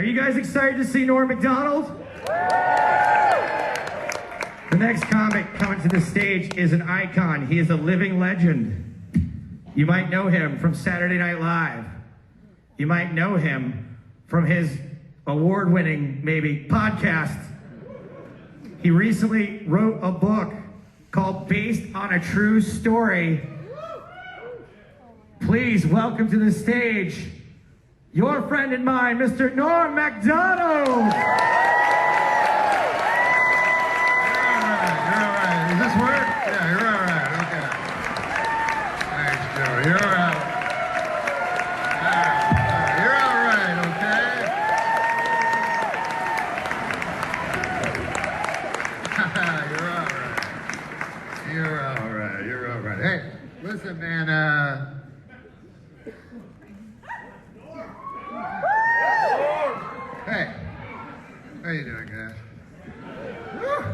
Are you guys excited to see NormMacdonald? The next comic coming to the stage is an icon. He is a living legend. You might know him from Saturday Night Live. You might know him from his award-winning, maybe, podcast. He recently wrote a book called Based on a True Story. Please welcome to the stage your friend and mine, Mr. NormMacdonald. You're all right. Does this work? Yeah, you're all right. Okay. Thanks, Joe. You're all right. You're all right, okay? You're all right. You're all right. Hey, listen, man. Hey, how you doing, guys? Woo!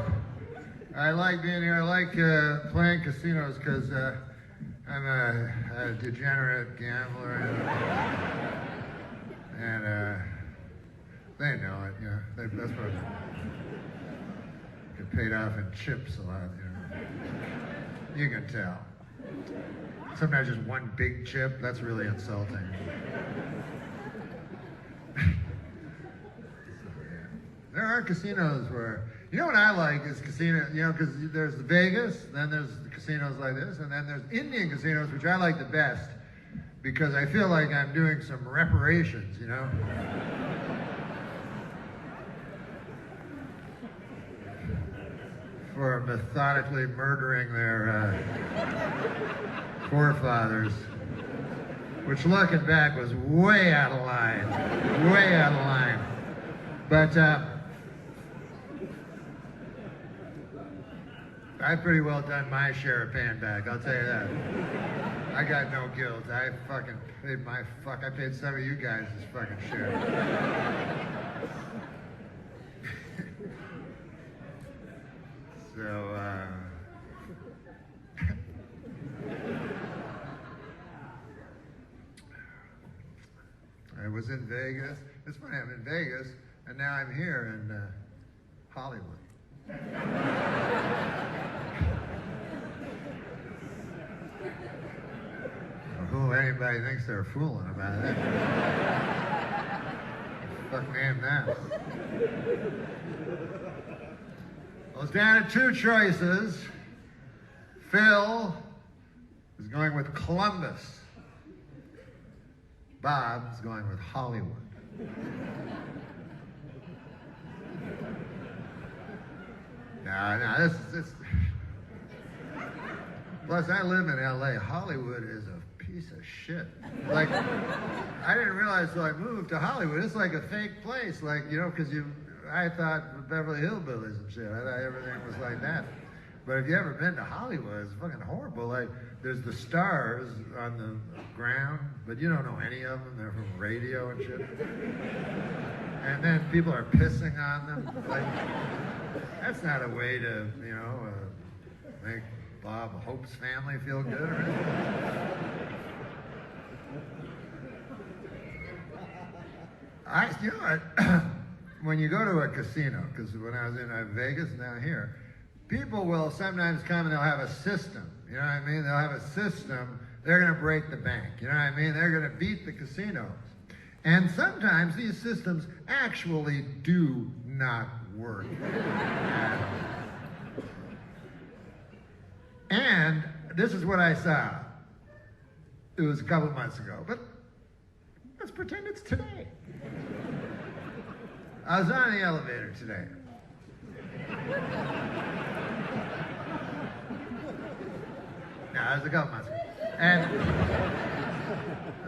I like being here. I like playing casinos because I'm a degenerate gambler, and they know it. You know, that's what I get paid off in chips a lot. You can tell. Sometimes just one big chip. That's really insulting. There are casinos where, you know what I like is casino, you know, because there's Vegas, then there's the casinos like this, and then there's Indian casinos, which I like the best, because I feel like I'm doing some reparations, you know? For methodically murdering their forefathers, which looking back was way out of line, way out of line. But, I've pretty well done my share of paying back, I'll tell you that. I got no guilt. I fucking paid I paid some of you guys' fucking share. So, I was in Vegas. It's funny, I'm in Vegas, and now I'm here in Hollywood. Who anybody thinks they're fooling about that? Fuck name that. I was down to two choices. Phil is going with Columbus. Bob is going with Hollywood. No, this. Plus, I live in LA. Hollywood is a piece of shit. Like, I didn't realize till I moved to Hollywood, it's like a fake place. Like, you know, because I thought Beverly Hillbillies and shit. I thought everything was like that. But if you ever been to Hollywood, it's fucking horrible. Like, there's the stars on the ground, but you don't know any of them. They're from radio and shit. And then people are pissing on them. Like, that's not a way to, you know, make Bob Hope's family feel good or anything. You know what? When you go to a casino, because when I was in Vegas, now here, people will sometimes come and they'll have a system. You know what I mean? They'll have a system. They're going to break the bank. You know what I mean? They're going to beat the casinos. And sometimes these systems actually do not work at all. And this is what I saw. It was a couple months ago, but let's pretend it's today. I was on the elevator today. No, it was a couple months ago. And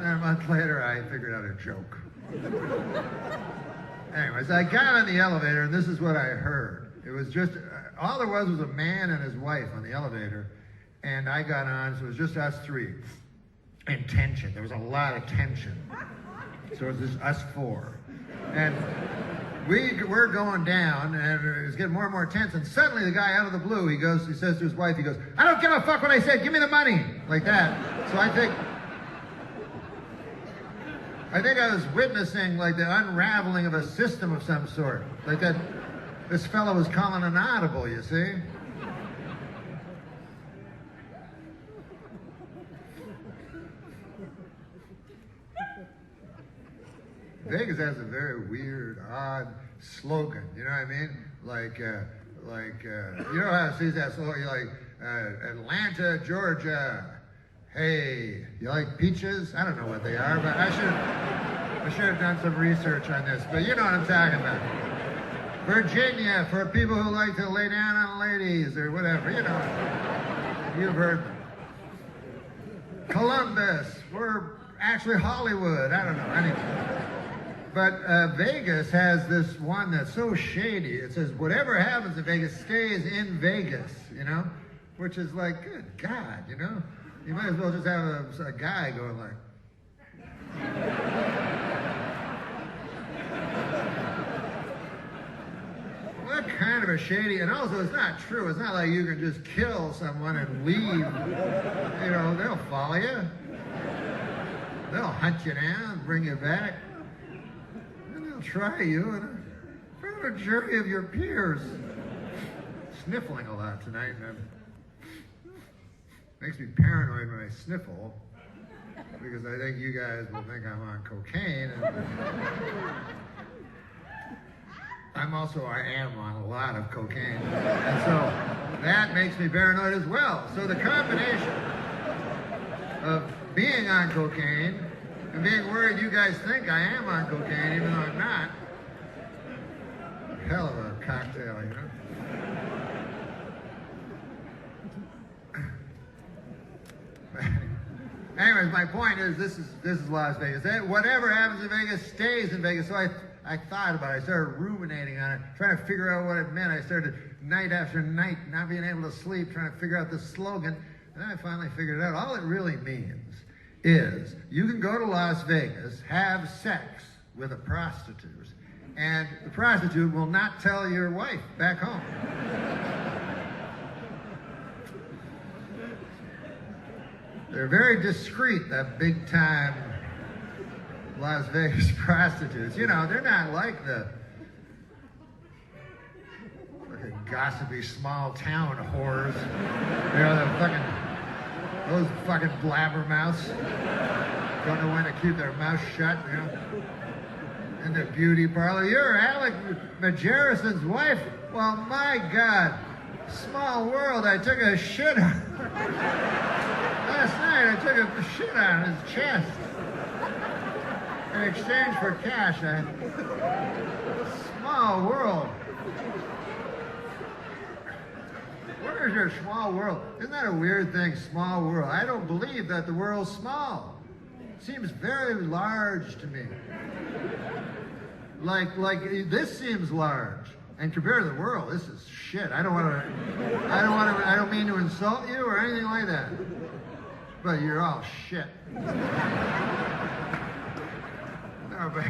a month later, I figured out a joke. Anyways, I got on the elevator, and this is what I heard. It was just, all there was a man and his wife on the elevator, and I got on, so it was just us three. And tension. There was a lot of tension. So it was just us four. And we're going down, and it was getting more and more tense, and suddenly the guy out of the blue, he says to his wife, he goes, "I don't give a fuck what I said, give me the money." Like that. So I think, I think I was witnessing like the unraveling of a system of some sort. Like that, this fellow was calling an audible, you see? Vegas has a very weird, odd slogan, you know what I mean? Like, you know how it says that slogan, like, Atlanta, Georgia. Hey, you like peaches? I don't know what they are, but I should have done some research on this. But you know what I'm talking about. Virginia, for people who like to lay down on ladies or whatever, you know. You've heard them. Columbus, we're actually Hollywood. I don't know, anyway. But Vegas has this one that's so shady. It says, whatever happens in Vegas stays in Vegas, you know? Which is like, good God, you know? You might as well just have a guy going like... What kind of a shady... And also, it's not true. It's not like you can just kill someone and leave. You know, they'll follow you. They'll hunt you down, bring you back. And they'll try you in front of a jury of your peers. Sniffling a lot tonight, and makes me paranoid when I sniffle, because I think you guys will think I'm on cocaine. And I am on a lot of cocaine. And so that makes me paranoid as well. So the combination of being on cocaine and being worried you guys think I am on cocaine, even though I'm not, hell of a cocktail, you know? Anyways, my point is, this is Las Vegas. Whatever happens in Vegas stays in Vegas. So I thought about it. I started ruminating on it, trying to figure out what it meant. I started night after night not being able to sleep, trying to figure out the slogan. And then I finally figured it out. All it really means is you can go to Las Vegas, have sex with a prostitute, and the prostitute will not tell your wife back home. They're very discreet, that big-time Las Vegas prostitutes. You know, they're not like the fucking gossipy small-town whores. You know, those fucking blabbermouths. Don't know when to keep their mouth shut, you know. In the beauty parlor. You're Alec Majeruson's wife? Well, my God. Small world, I took a shit on. Last night I took a shit on his chest. In exchange for cash, small world. Where's your small world? Isn't that a weird thing, small world? I don't believe that the world's small. It seems very large to me. Like this seems large. And compared to the world, this is shit. I don't mean to insult you or anything like that. But you're all shit. No, but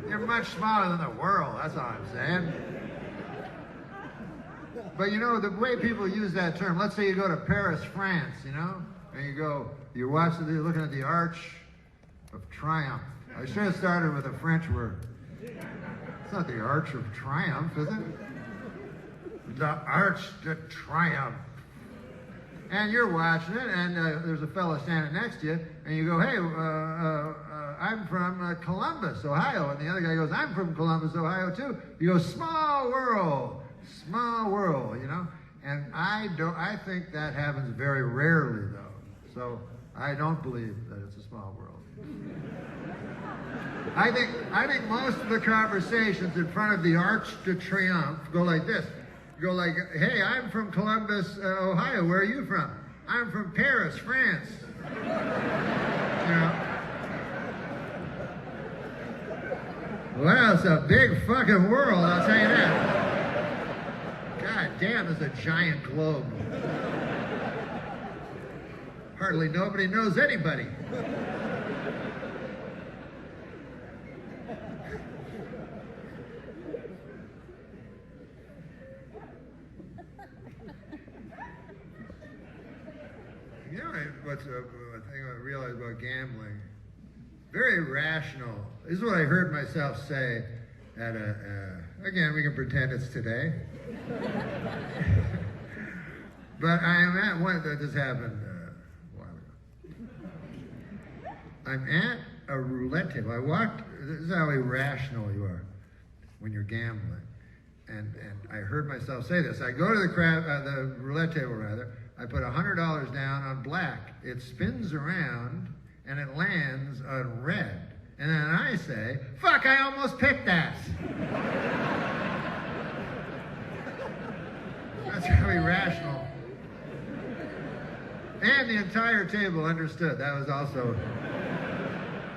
you're much smaller than the world, that's all I'm saying. But you know, the way people use that term, let's say you go to Paris, France, you know, and you're looking at the Arch of Triumph. I should have started with a French word. It's not the Arch of Triumph, is it? The Arch de Triumph. And you're watching it, and there's a fellow standing next to you, and you go, hey, I'm from Columbus, Ohio. And the other guy goes, I'm from Columbus, Ohio, too. You go, small world, you know? And I think that happens very rarely, though. So I don't believe that it's a small world. I think most of the conversations in front of the Arch de Triomphe go like this. Go like, hey, I'm from Columbus, Ohio. Where are you from? I'm from Paris, France. You know? Well, it's a big fucking world, I'll tell you that. God damn, it's a giant globe. Hardly nobody knows anybody. You know what thing I realized about gambling? very rational. This is what I heard myself say at again, we can pretend it's today. But I am at one, that just happened a while ago. I'm at a roulette table. I walked, this is how irrational you are when you're gambling. And I heard myself say this. I go to the roulette table rather. I put $100 down on black. It spins around and it lands on red. And then I say, fuck, I almost picked that. That's how irrational. And the entire table understood. That was also,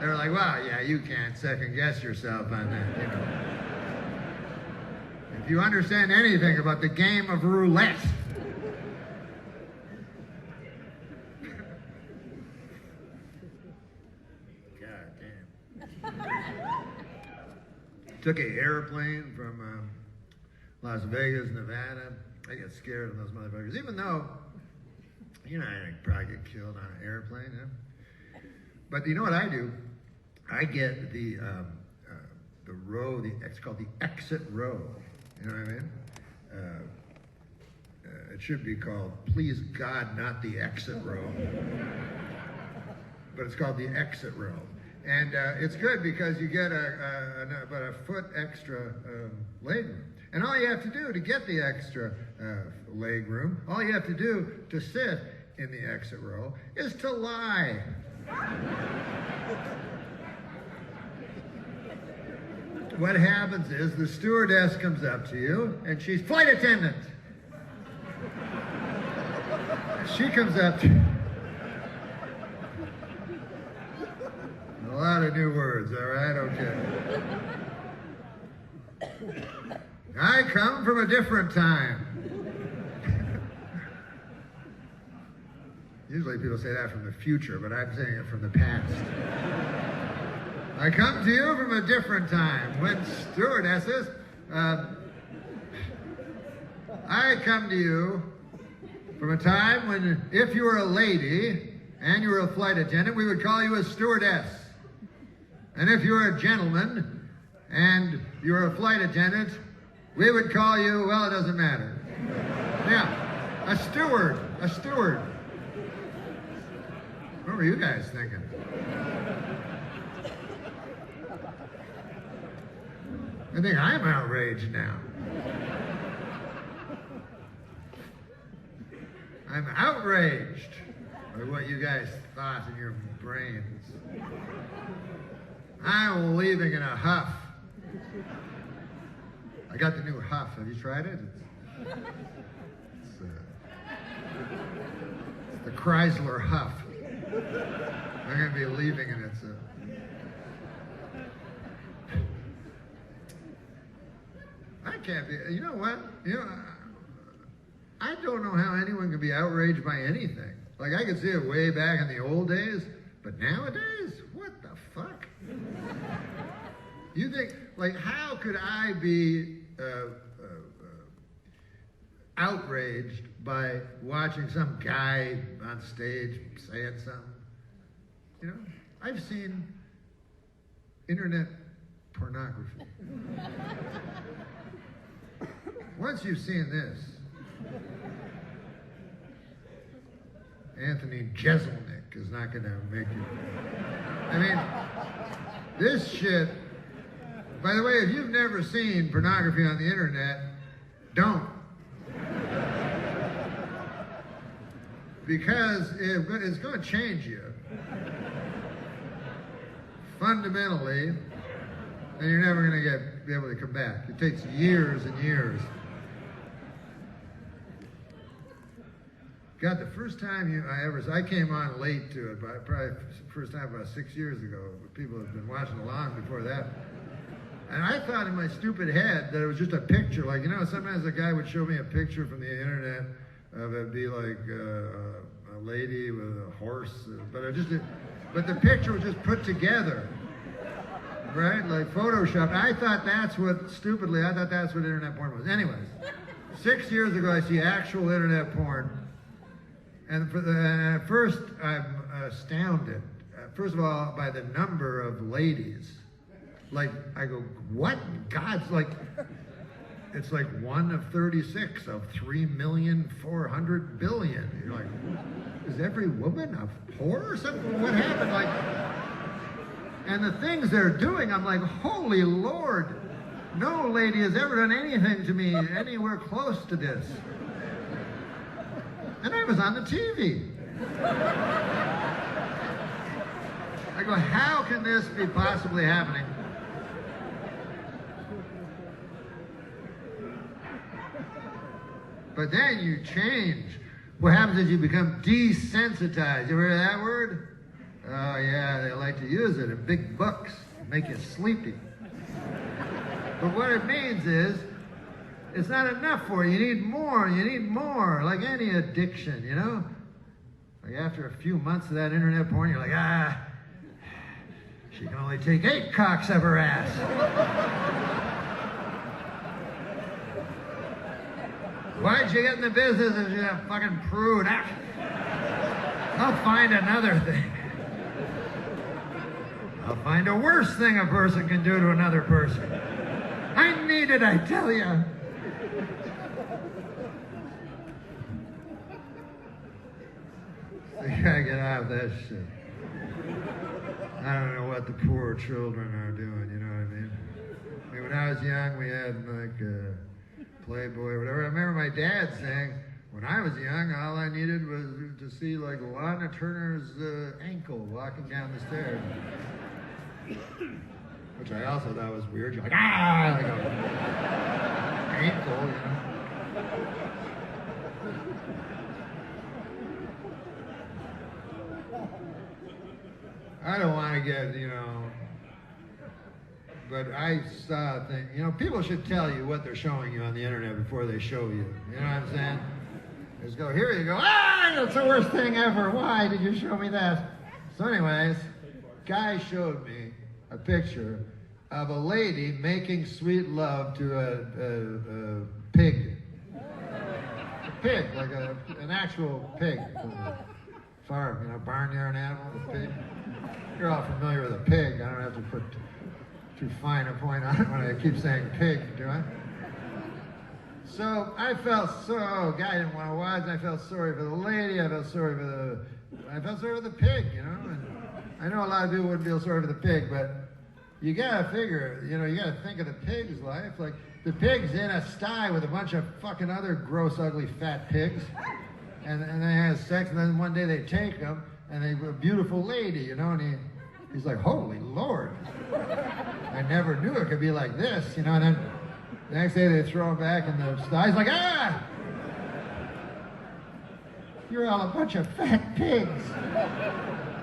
they were like, wow, yeah, you can't second guess yourself on that, you know. If you understand anything about the game of roulette, took an airplane from Las Vegas, Nevada. I get scared of those motherfuckers, even though, you know, I'd probably get killed on an airplane. Yeah? But you know what I do? I get the row, it's called the exit row. You know what I mean? It should be called, please God, not the exit row. But it's called the exit row. And it's good because you get about a foot extra leg room. And all you have to do to get the extra leg room, all you have to do to sit in the exit row is to lie. What happens is the stewardess comes up to you and she's flight attendant. She comes up to you. A lot of new words, all right? Okay. I come from a different time. Usually people say that from the future, but I'm saying it from the past. I come to you from a different time. When stewardesses, I come to you from a time when if you were a lady and you were a flight attendant, we would call you a stewardess. And if you were a gentleman and you were a flight attendant, we would call you, well, it doesn't matter. Yeah, a steward. What were you guys thinking? I think I'm outraged now. I'm outraged by what you guys thought in your brains. I'm leaving in a huff. I got the new Huff. Have you tried it? It's the Chrysler Huff. I'm going to be leaving in it. I can't be. You know what? I don't know how anyone can be outraged by anything. Like, I could see it way back in the old days, but nowadays, what the fuck? You think, like, how could I be outraged by watching some guy on stage saying something? You know, I've seen internet pornography. Once you've seen this, Anthony Jeselnik is not going to make you. I mean, this shit. By the way, if you've never seen pornography on the internet, don't. Because it's going to change you. Fundamentally, and you're never going to be able to come back. It takes years and years. God, the first time I came on late to it, but probably first time about 6 years ago. But people have been watching along before that. And I thought in my stupid head that it was just a picture. Like, you know, sometimes a guy would show me a picture from the internet of it'd be like a lady with a horse, but the picture was just put together, right? Like Photoshop. I thought that's what internet porn was. Anyways, 6 years ago I see actual internet porn, and at first I'm astounded. first of all, by the number of ladies. Like, I go, what in God's, like, it's like 1 of 36 of 3,400,000,000. You're like, is every woman a whore or something? What happened? Like, and the things they're doing, I'm like, holy Lord, no lady has ever done anything to me anywhere close to this. And I was on the TV. I go, how can this be possibly happening? But then you change. What happens is you become desensitized. You ever heard that word? Oh yeah, they like to use it in big books, make you sleepy. But what it means is, it's not enough for you. You need more, like any addiction, you know? Like after a few months of that internet porn, you're like, she can only take 8 cocks of her ass. Why'd you get in the business if you're a fucking prude? I'll find another thing. I'll find a worse thing a person can do to another person. I need it, I tell you. You gotta get out of that shit. I don't know what the poor children are doing, you know what I mean? I mean, when I was young, we had like Playboy or whatever. I remember my dad saying, when I was young, all I needed was to see like Lana Turner's ankle walking down the stairs. Which I also thought was weird. You're like, like a ankle, you know. I don't want to get, you know, but I saw a thing, you know, people should tell you what they're showing you on the internet before they show you. You know what I'm saying? Just go, here you go, that's the worst thing ever. Why did you show me that? So anyways, guy showed me a picture of a lady making sweet love to a pig. A pig, like an actual pig from the farm, you know, barnyard animal, a pig. You're all familiar with a pig. I don't have to put too fine a point on it when I keep saying pig, do I? So I felt guy didn't want to watch, and I felt sorry for the lady, I felt sorry for the pig, you know? And I know a lot of people wouldn't feel sorry for the pig, but you gotta figure, you know, you gotta think of the pig's life. Like, the pig's in a sty with a bunch of fucking other gross, ugly, fat pigs, and they have sex, and then one day they take them, and they a beautiful lady, you know, and he's like, holy Lord, I never knew it could be like this, you know, and then the next day they throw him back in the sty. He's like, you're all a bunch of fat pigs.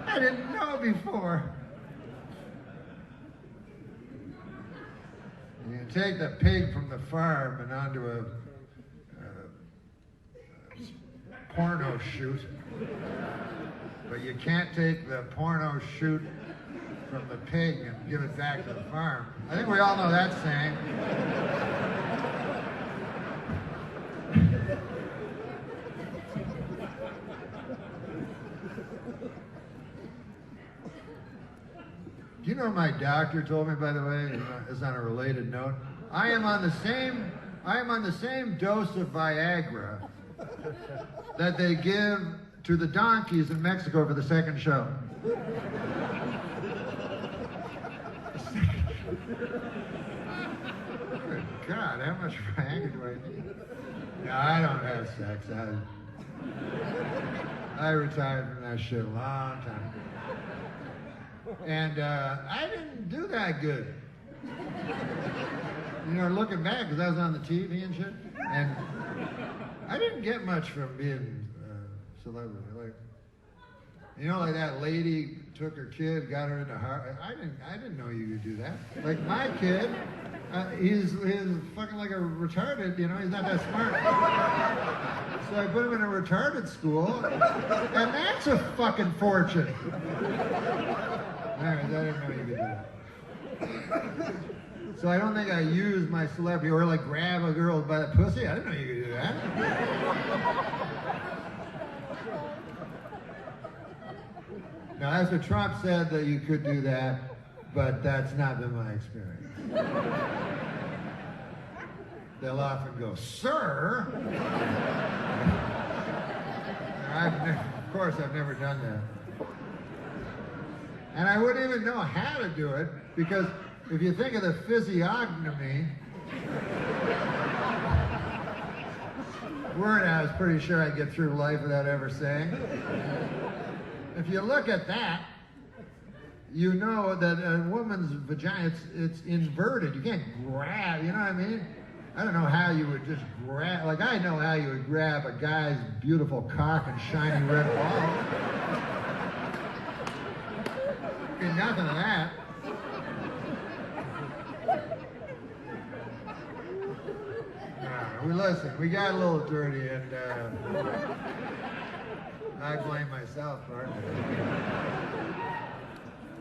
I didn't know before. You can take the pig from the farm and onto a porno shoot, but you can't take the porno shoot from the pig and give it back to the farm. I think we all know that saying. Do you know my doctor told me, by the way, it's on a related note, I am on the same dose of Viagra that they give to the donkeys in Mexico for the second show. Good God, how much Viagra do I need? No, I don't have sex. I retired from that shit a long time ago. And I didn't do that good. You know, looking back, because I was on the TV and shit, and I didn't get much from being a celebrity. Like, you know, like that lady took her kid, got her into Harvard. I didn't know you could do that. Like my kid, he's fucking like a retarded, you know, he's not that smart. So I put him in a retarded school, and that's a fucking fortune. Anyways, I didn't know you could do that. So I don't think I used my celebrity or like grab a girl by the pussy. I didn't know you could do that. Now, that's what Trump said, that you could do that, but that's not been my experience. They'll often go, sir. Of course, I've never done that. And I wouldn't even know how to do it, because if you think of the physiognomy, word I was pretty sure I'd get through life without ever saying. If you look at that, you know that a woman's vagina, it's inverted. You can't grab, you know what I mean? I don't know how you would just grab, like I know how you would grab a guy's beautiful cock and shiny red ball. Nothing of that. We got a little dirty, and I blame myself for it.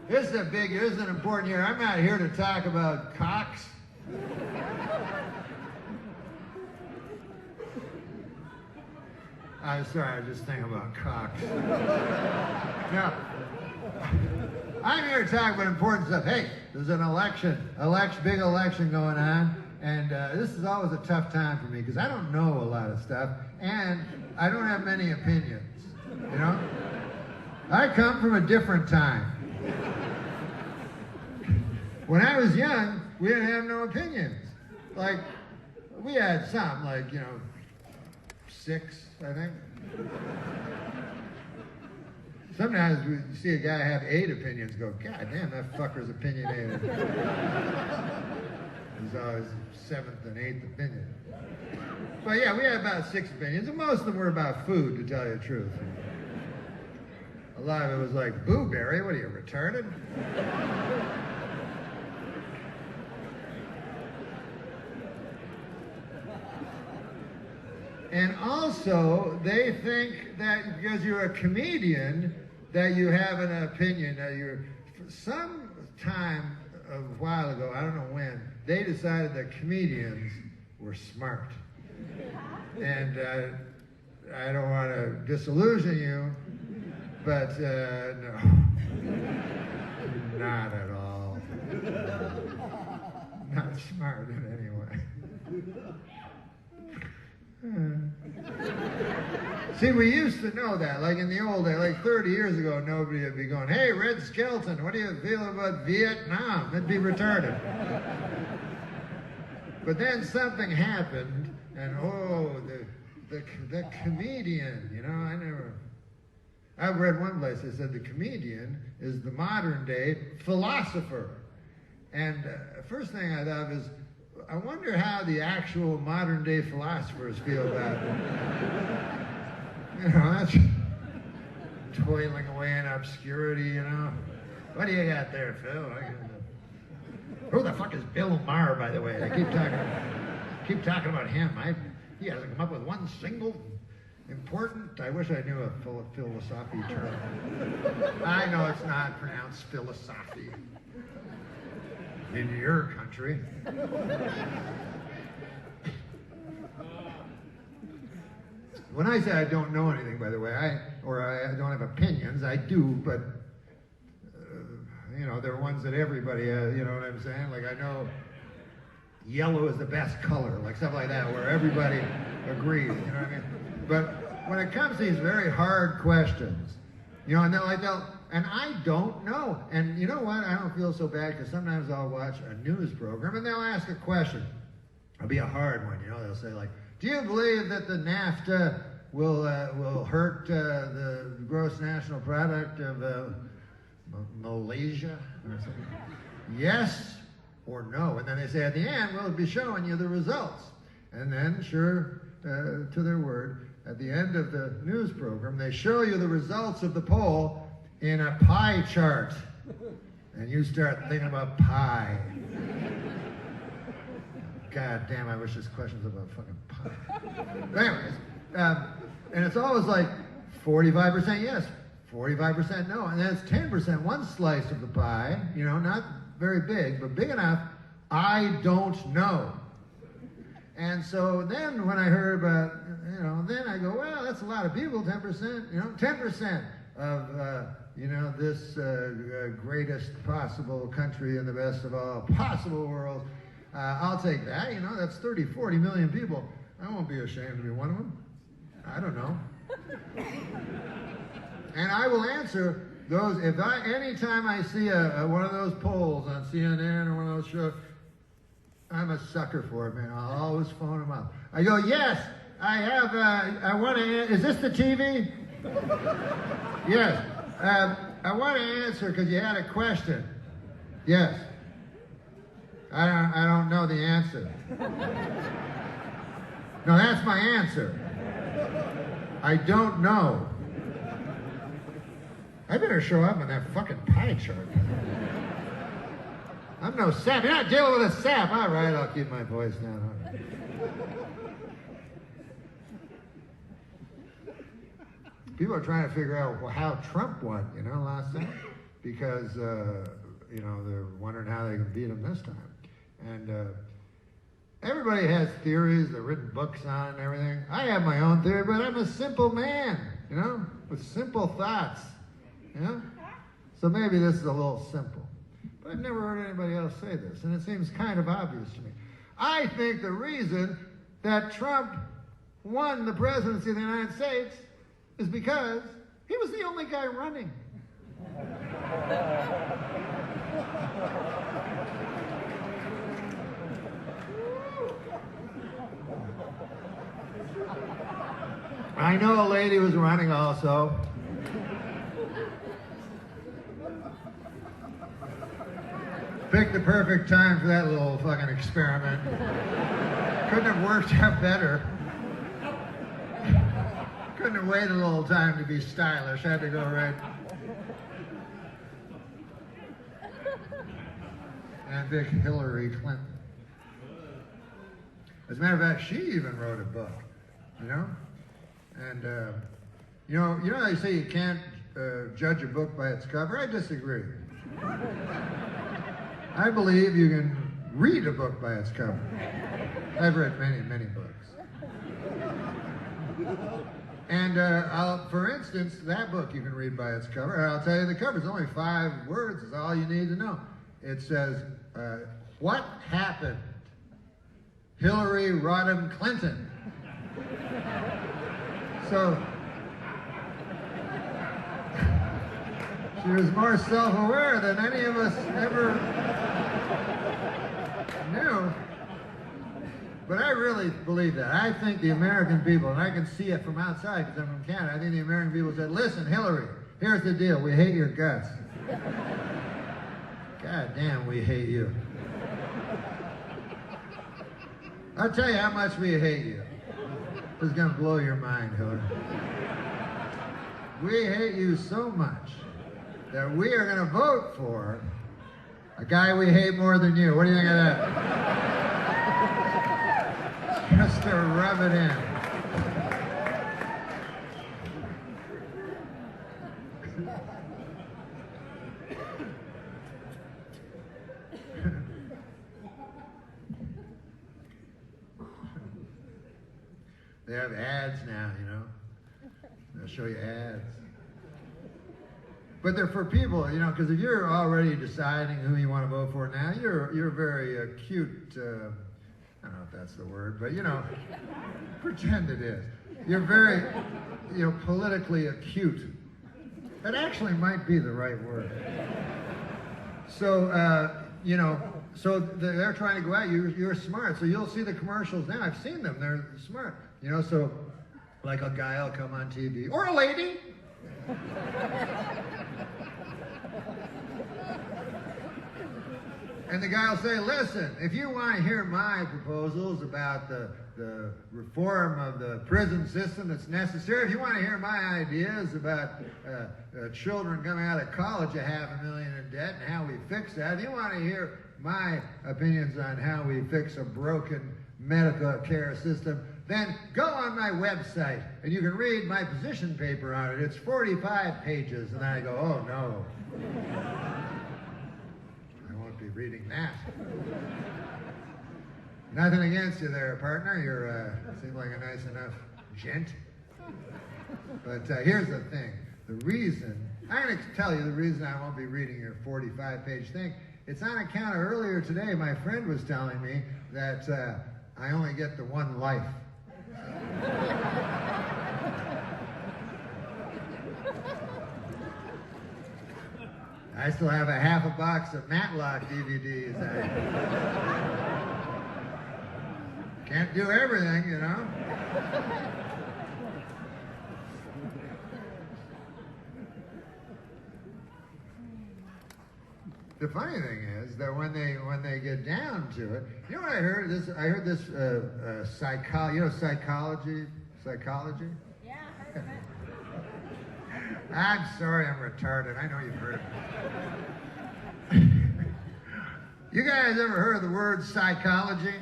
This is an important year. I'm not here to talk about cocks. I'm sorry, I was just thinking about cocks. No. I'm here to talk about important stuff. Hey, there's an big election going on, and this is always a tough time for me because I don't know a lot of stuff, and I don't have many opinions, you know? I come from a different time. When I was young, we didn't have no opinions. Like, we had some, like, 6, I think. Sometimes we see a guy have 8 opinions, go, God damn, that fucker's opinionated. He's always 7th and 8th opinion. But yeah, we had about 6 opinions, and most of them were about food, to tell you the truth. A lot of it was like, Boo Berry, what are you, retarded? And also, they think that because you're a comedian, that you have an opinion, that some time a while ago, I don't know when, they decided that comedians were smart. And I don't want to disillusion you, but no, not at all. Not smart in any way. See, we used to know that, like in the old days, like 30 years ago, nobody would be going, hey, Red Skelton, what do you feel about Vietnam? It'd be retarded. But then something happened, and the comedian, I've read one place that said the comedian is the modern day philosopher. And first thing I thought is, I wonder how the actual modern day philosophers feel about it. That's toiling away in obscurity, What do you got there, Phil? Who the fuck is Bill Maher, by the way? I keep talking about him. He hasn't come up with one single important, I wish I knew a philosophy term. I know it's not pronounced philosophy in your country. When I say I don't know anything, by the way, I don't have opinions, I do, but, there are ones that everybody has, you know what I'm saying? Like, I know yellow is the best color, like stuff like that, where everybody agrees, you know what I mean? But when it comes to these very hard questions, and and I don't know. And you know what? I don't feel so bad because sometimes I'll watch a news program and they'll ask a question. It'll be a hard one, They'll say like, do you believe that the NAFTA will hurt the gross national product of Malaysia? Or something? Yes or no? And then they say at the end, we'll be showing you the results. And then, sure, to their word, at the end of the news program, they show you the results of the poll in a pie chart. And you start thinking about pie. God damn, I wish this question was about fucking pie. But anyways, and it's always like 45% yes, 45% no, and then it's 10%, one slice of the pie, not very big, but big enough, I don't know. And so then when I heard about, then I go, well, that's a lot of people, 10%, 10% of this greatest possible country in the best of all possible worlds. I'll take that. That's 30, 40 million people. I won't be ashamed to be one of them. I don't know. And I will answer those. Anytime I see one of those polls on CNN or one of those shows, I'm a sucker for it, man. I'll always phone them up. I go, yes, I have, I want to, is this the TV? Yes. I want to answer because you had a question. Yes. I don't know the answer. No, that's my answer. I don't know. I better show up on that fucking pie chart. I'm no sap. You're not dealing with a sap. All right, I'll keep my voice down. All right. People are trying to figure out how Trump won, last time, because, they're wondering how they can beat him this time. And everybody has theories, they've written books on and everything. I have my own theory, but I'm a simple man, with simple thoughts, So maybe this is a little simple. But I've never heard anybody else say this, and it seems kind of obvious to me. I think the reason that Trump won the presidency of the United States is because he was the only guy running. I know a lady was running also. Picked the perfect time for that little fucking experiment. Couldn't have worked out better. Couldn't have waited a little time to be stylish. Had to go right. And pick Hillary Clinton. As a matter of fact, she even wrote a book, And, they say you can't judge a book by its cover. I disagree. I believe you can read a book by its cover. I've read many, many books. And for instance, that book you can read by its cover. I'll tell you the cover. It's only 5 words. It's all you need to know. It says, what happened? Hillary Rodham Clinton. So, she was more self-aware than any of us ever knew. But I really believe that. I think the American people, and I can see it from outside because I'm from Canada, I think the American people said, listen, Hillary, here's the deal. We hate your guts. God damn, we hate you. I'll tell you how much we hate you. This is going to blow your mind, Hillary. We hate you so much that we are going to vote for a guy we hate more than you. What do you think of that? Just to rub it in. They have ads now, They'll show you ads. But they're for people, because if you're already deciding who you want to vote for now, you're very acute. I don't know if that's the word, but pretend it is. You're very, politically acute. That actually might be the right word. So, so they're trying to go at you. You're smart, so you'll see the commercials now. I've seen them. They're smart. So like a guy will come on TV, or a lady. And the guy will say, listen, if you want to hear my proposals about the reform of the prison system that's necessary, if you want to hear my ideas about children coming out of college $500,000 in debt and how we fix that, if you want to hear my opinions on how we fix a broken medical care system, then go on my website and you can read my position paper on it. It's 45 pages. And I go, oh no. I won't be reading that. Nothing against you there, partner. You seem like a nice enough gent. But here's the thing. The reason I'm going to tell you the reason I won't be reading your 45-page thing. It's on account of earlier today, my friend was telling me that I only get the one life. I still have a half a box of Matlock DVDs. I can't do everything, you know. The funny thing is that when they get down to it, you know what I heard? I heard this psychology. You know psychology? Psychology? Yeah, I heard of it. I'm sorry, I'm retarded. I know you've heard of it. You guys ever heard of the word psychology?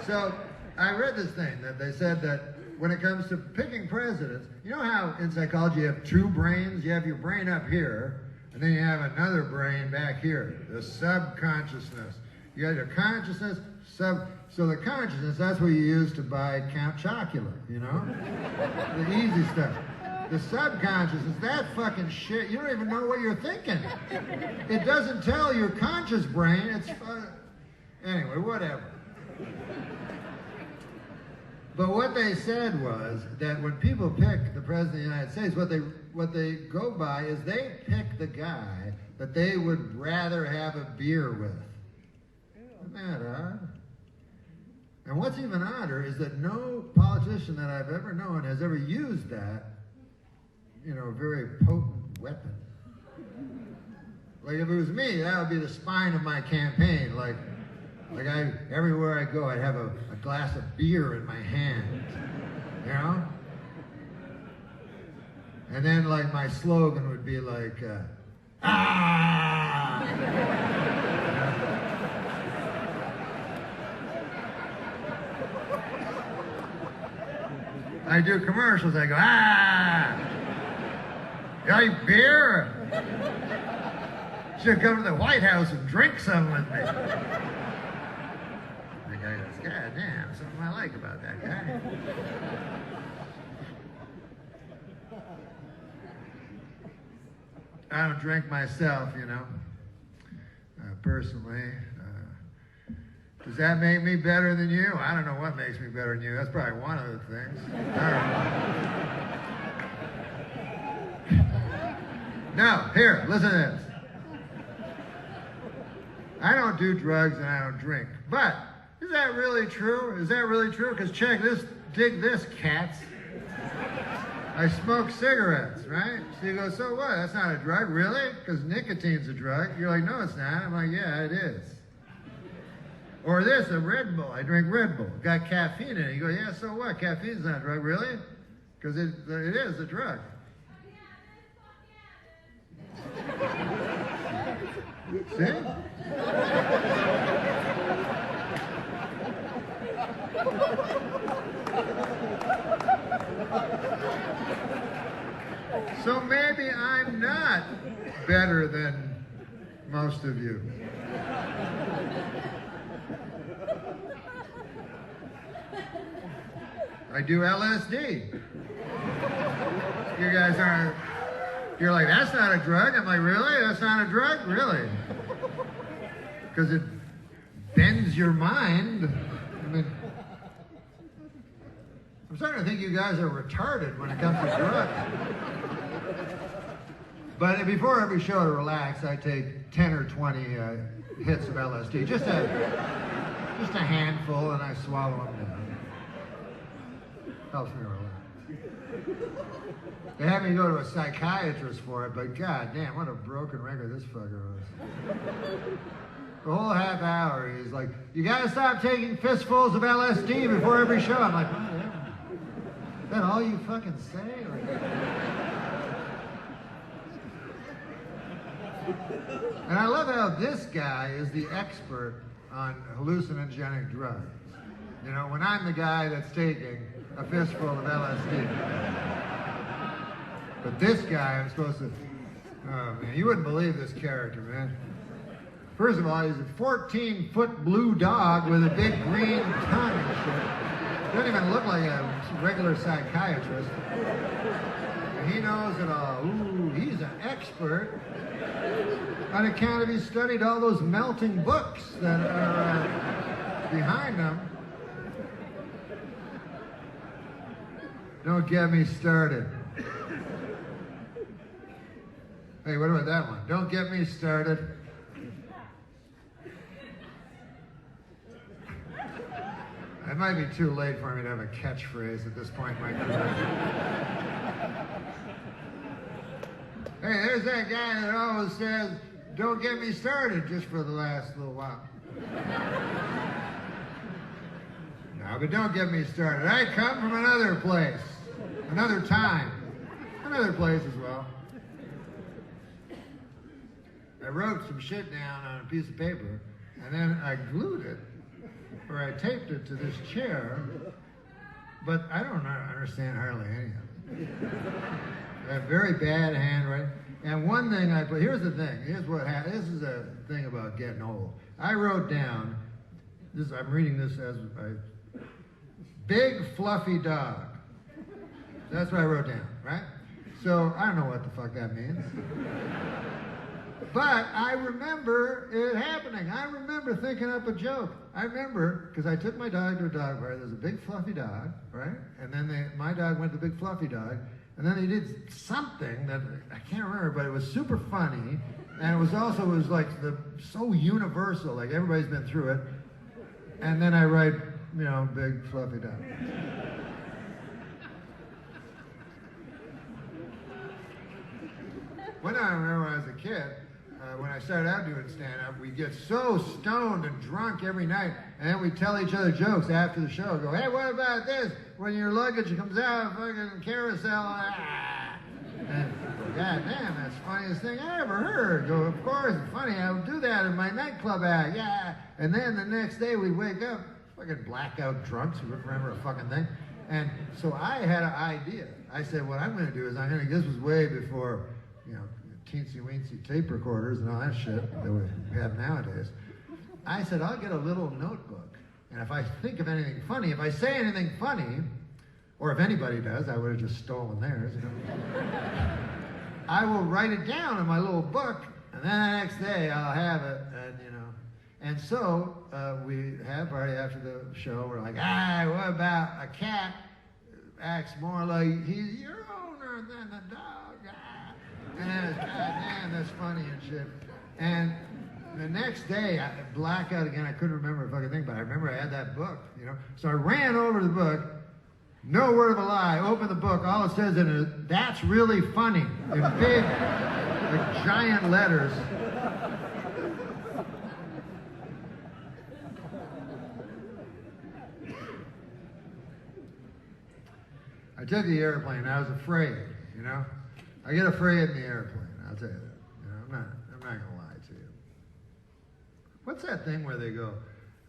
So I read this thing that they said that when it comes to picking presidents, you know how in psychology you have two brains? You have your brain up here, and then you have another brain back here, the subconsciousness. You got your consciousness, so the consciousness, that's what you use to buy Count Chocula, you know? The easy stuff. The subconsciousness, that fucking shit, you don't even know what you're thinking. It doesn't tell your conscious brain, it's anyway, whatever. But what they said was that when people pick the President of the United States, what they go by is they pick the guy that they would rather have a beer with. Isn't that odd? And what's even odder is that no politician that I've ever known has ever used that, you know, very potent weapon. Like if it was me, that would be the spine of my campaign. Like everywhere I go, I'd have a glass of beer in my hand, you know? And then like my slogan would be like, ah! I do commercials, I go, ah! You like beer? Should come to the White House and drink some with me. The guy goes, God damn, something I like about that guy. I don't drink myself, you know, personally. Does that make me better than you? I don't know what makes me better than you. That's probably one of the things. I don't know. No, here, listen to this. I don't do drugs and I don't drink. But is that really true? Is that really true? Because check this, dig this, cats. I smoke cigarettes, right? So you go, so what? That's not a drug, really? Because nicotine's a drug. You're like, no, it's not. I'm like, yeah, it is. Or this, a Red Bull. I drink Red Bull. Got caffeine in it. You go, yeah, so what? Caffeine's not a drug, really? Because it is a drug. See? So maybe I'm not better than most of you. I do LSD. You guys aren't, you're like, that's not a drug. I'm like, really? That's not a drug? Really? Because it bends your mind. I mean, I'm starting to think you guys are retarded when it comes to drugs. But before every show to relax, I take 10 or 20 hits of LSD. Just a handful, and I swallow them down. Helps me relax. They had me go to a psychiatrist for it, but god damn, what a broken record this fucker was. The whole half hour, he's like, you gotta stop taking fistfuls of LSD before every show. I'm like, oh, yeah. Is that all you fucking say? Like, and I love how this guy is the expert on hallucinogenic drugs. You know, when I'm the guy that's taking a fistful of LSD. But this guy, I'm supposed to, oh man, you wouldn't believe this character, man. First of all, he's a 14-foot blue dog with a big green tongue and shit. Doesn't even look like a regular psychiatrist. And he knows it all. Ooh, he's an expert on account of he studied all those melting books that are behind him. Don't get me started. Hey, what about that one? Don't get me started. It might be too late for me to have a catchphrase at this point in my career. Hey, there's that guy that always says, don't get me started, just for the last little while. No, but don't get me started. I come from another place, another time, another place as well. I wrote some shit down on a piece of paper, and then I glued it, or I taped it to this chair, but I don't understand hardly any of it. I have very bad handwriting. And one thing I put, here's the thing, here's what happened. This is a thing about getting old. I wrote down, this, I'm reading this as big fluffy dog. That's what I wrote down, right? So I don't know what the fuck that means. But I remember it happening. I remember thinking up a joke. I remember, because I took my dog to a dog park. There's a big fluffy dog, right? And then my dog went to the big fluffy dog. And then they did something that I can't remember, but it was super funny. And it was like so universal, like everybody's been through it. And then I write, you know, big fluffy dog. One time I remember when I was a kid, when I started out doing stand-up, we'd get so stoned and drunk every night, and then we'd tell each other jokes after the show. Go, hey, what about this? When your luggage comes out of fucking carousel, and God damn, that's the funniest thing I ever heard. Go, of course, it's funny, I'll do that in my nightclub act, yeah. And then the next day we'd wake up, fucking blackout drunks, we wouldn't remember a fucking thing. And so I had an idea. I said, what I'm gonna do is this was way before, you know, teensy-weensy tape recorders and all that shit that we have nowadays. I said, I'll get a little notebook, and if I think of anything funny, if I say anything funny, or if anybody does, I would have just stolen theirs, you know. I will write it down in my little book, and then the next day I'll have it, and you know. And so we had a party after the show. We're like, what about a cat acts more like he's your owner than a dog? And then God damn, that's funny and shit. And the next day, I blackout again. I couldn't remember a fucking thing, but I remember I had that book, you know. So I ran over to the book, no word of a lie, opened the book. All it says in it, that's really funny, in big, like giant letters. I took the airplane. I was afraid, you know. I get afraid in the airplane, I'll tell you that. You know, I'm not gonna lie to you. What's that thing where they go,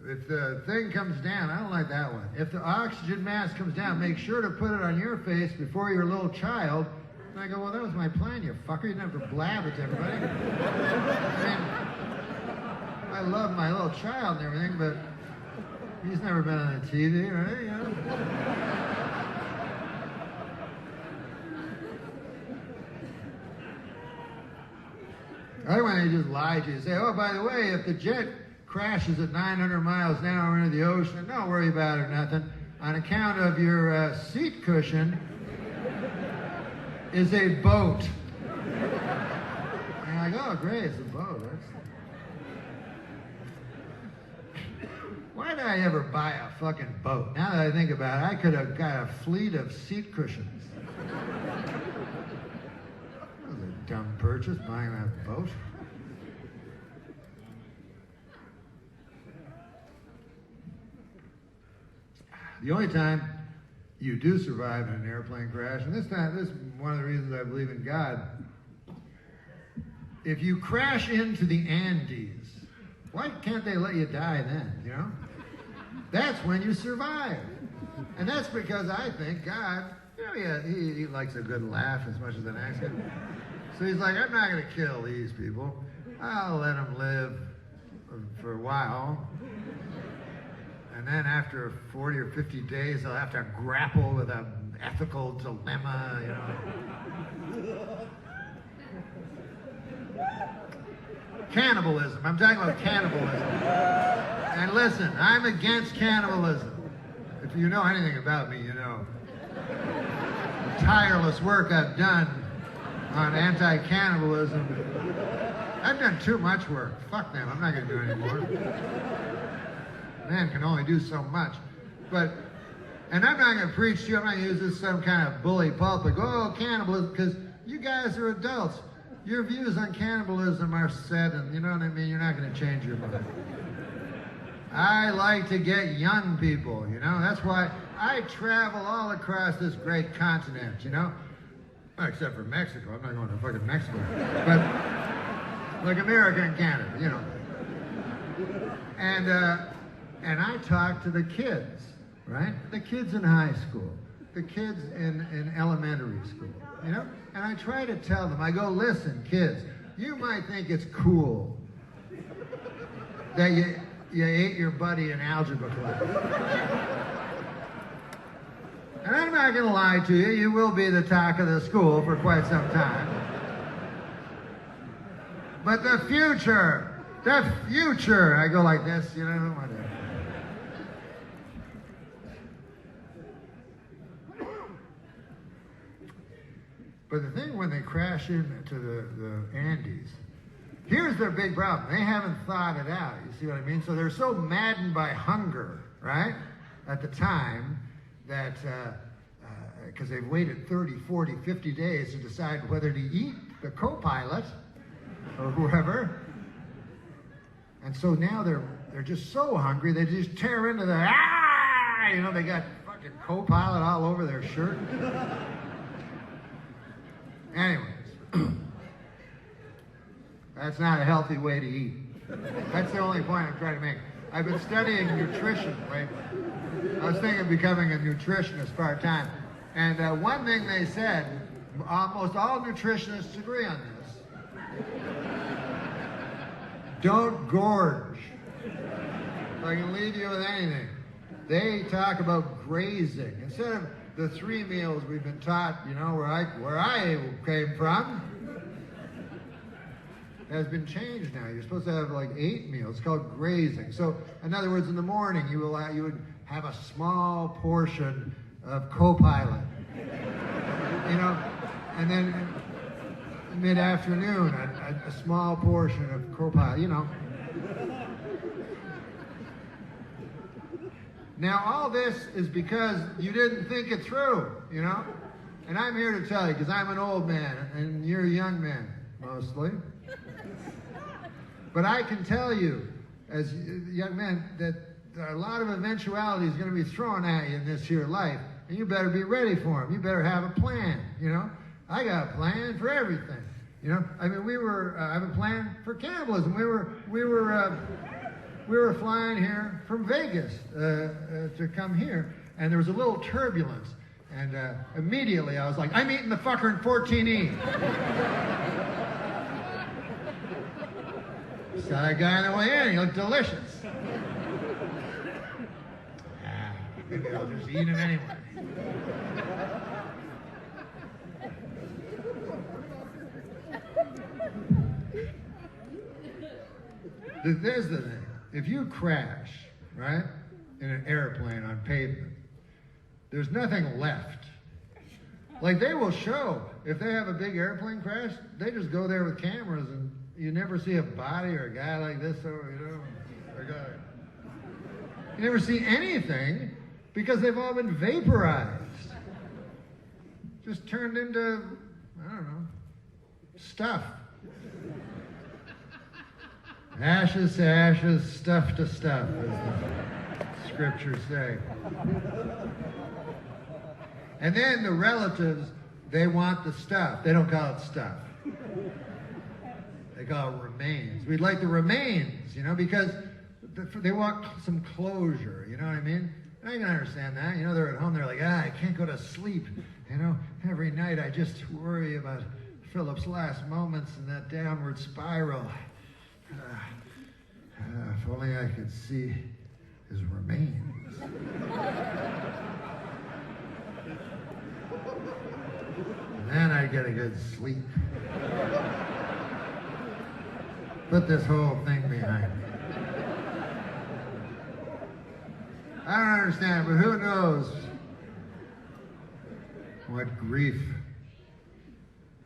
if the thing comes down, I don't like that one. If the oxygen mask comes down, make sure to put it on your face before your little child. And I go, well, that was my plan, you fucker. You didn't have to blab it to everybody. I mean, I love my little child and everything, but he's never been on the TV, right? You know? I like when they just lie to you. Say, oh, by the way, if the jet crashes at 900 miles an hour into the ocean, don't worry about it or nothing. On account of your seat cushion is a boat. And I go, oh, great, it's a boat. Why did I ever buy a fucking boat? Now that I think about it, I could have got a fleet of seat cushions. Dumb purchase, buying that boat. The only time you do survive in an airplane crash, and this is one of the reasons I believe in God. If you crash into the Andes, why can't they let you die then, you know? That's when you survive. And that's because I think God, you know, yeah, he likes a good laugh as much as an accident. So he's like, I'm not going to kill these people. I'll let them live for a while. And then after 40 or 50 days, they'll have to grapple with an ethical dilemma, you know. Cannibalism. I'm talking about cannibalism. And listen, I'm against cannibalism. If you know anything about me, you know the tireless work I've done on anti-cannibalism. I've done too much work. Fuck them. I'm not going to do it anymore. Man can only do so much. And I'm not going to preach to you. I'm not going to use this some kind of bully pulpit. Go, oh, cannibalism, because you guys are adults. Your views on cannibalism are set, and you know what I mean? You're not going to change your mind. I like to get young people, you know? That's why I travel all across this great continent, you know? Well, except for Mexico. I'm not going to fucking Mexico. But, like America and Canada, you know? And I talk to the kids, right? The kids in high school, the kids in elementary school, you know? And I try to tell them, I go, listen, kids, you might think it's cool that you ate your buddy in algebra class. And I'm not going to lie to you, you will be the talk of the school for quite some time. But the future, I go like this, you know, whatever. But the thing when they crash into the Andes, here's their big problem. They haven't thought it out. You see what I mean? So they're so maddened by hunger, right, at the time that, because they've waited 30, 40, 50 days to decide whether to eat the co-pilot or whoever. And so now they're just so hungry, they just tear into the, you know, they got fucking co-pilot all over their shirt. Anyways, that's not a healthy way to eat. That's the only point I'm trying to make. I've been studying nutrition lately. I was thinking of becoming a nutritionist part-time. And one thing they said, almost all nutritionists agree on this. Don't gorge. If I can leave you with anything. They talk about grazing. Instead of the 3 meals we've been taught, you know, where I came from, has been changed now. You're supposed to have like 8 meals. It's called grazing. So, in other words, in the morning you would have a small portion of co-pilot, you know, and then mid-afternoon a small portion of co-pilot, you know. Now, all this is because you didn't think it through, you know? And I'm here to tell you, because I'm an old man, and you're a young man, mostly. But I can tell you, as a young man, that a lot of eventuality is going to be thrown at you in this here life, and you better be ready for them. You better have a plan, you know? I got a plan for everything, you know? I mean, I have a plan for cannibalism. We were flying here from Vegas to come here, and there was a little turbulence. And immediately I was like, I'm eating the fucker in 14E. Saw that guy on the way in, he looked delicious. Maybe I'll just eat him anyway. There's the thing. If you crash, right, in an airplane on pavement, there's nothing left. Like, they will show, if they have a big airplane crash, they just go there with cameras and you never see a body or a guy like this, or, you know, or a guy. You never see anything because they've all been vaporized. Just turned into, I don't know, stuff. Ashes to ashes, stuff to stuff, as the scriptures say. And then the relatives, they want the stuff. They don't call it stuff. They call it remains. We'd like the remains, you know, because they want some closure, you know what I mean? And I can understand that. You know, they're at home, they're like, I can't go to sleep. You know, every night I just worry about Philip's last moments and that downward spiral. If only I could see his remains. And then I'd get a good sleep. put this whole thing behind me. I don't understand, but who knows what grief.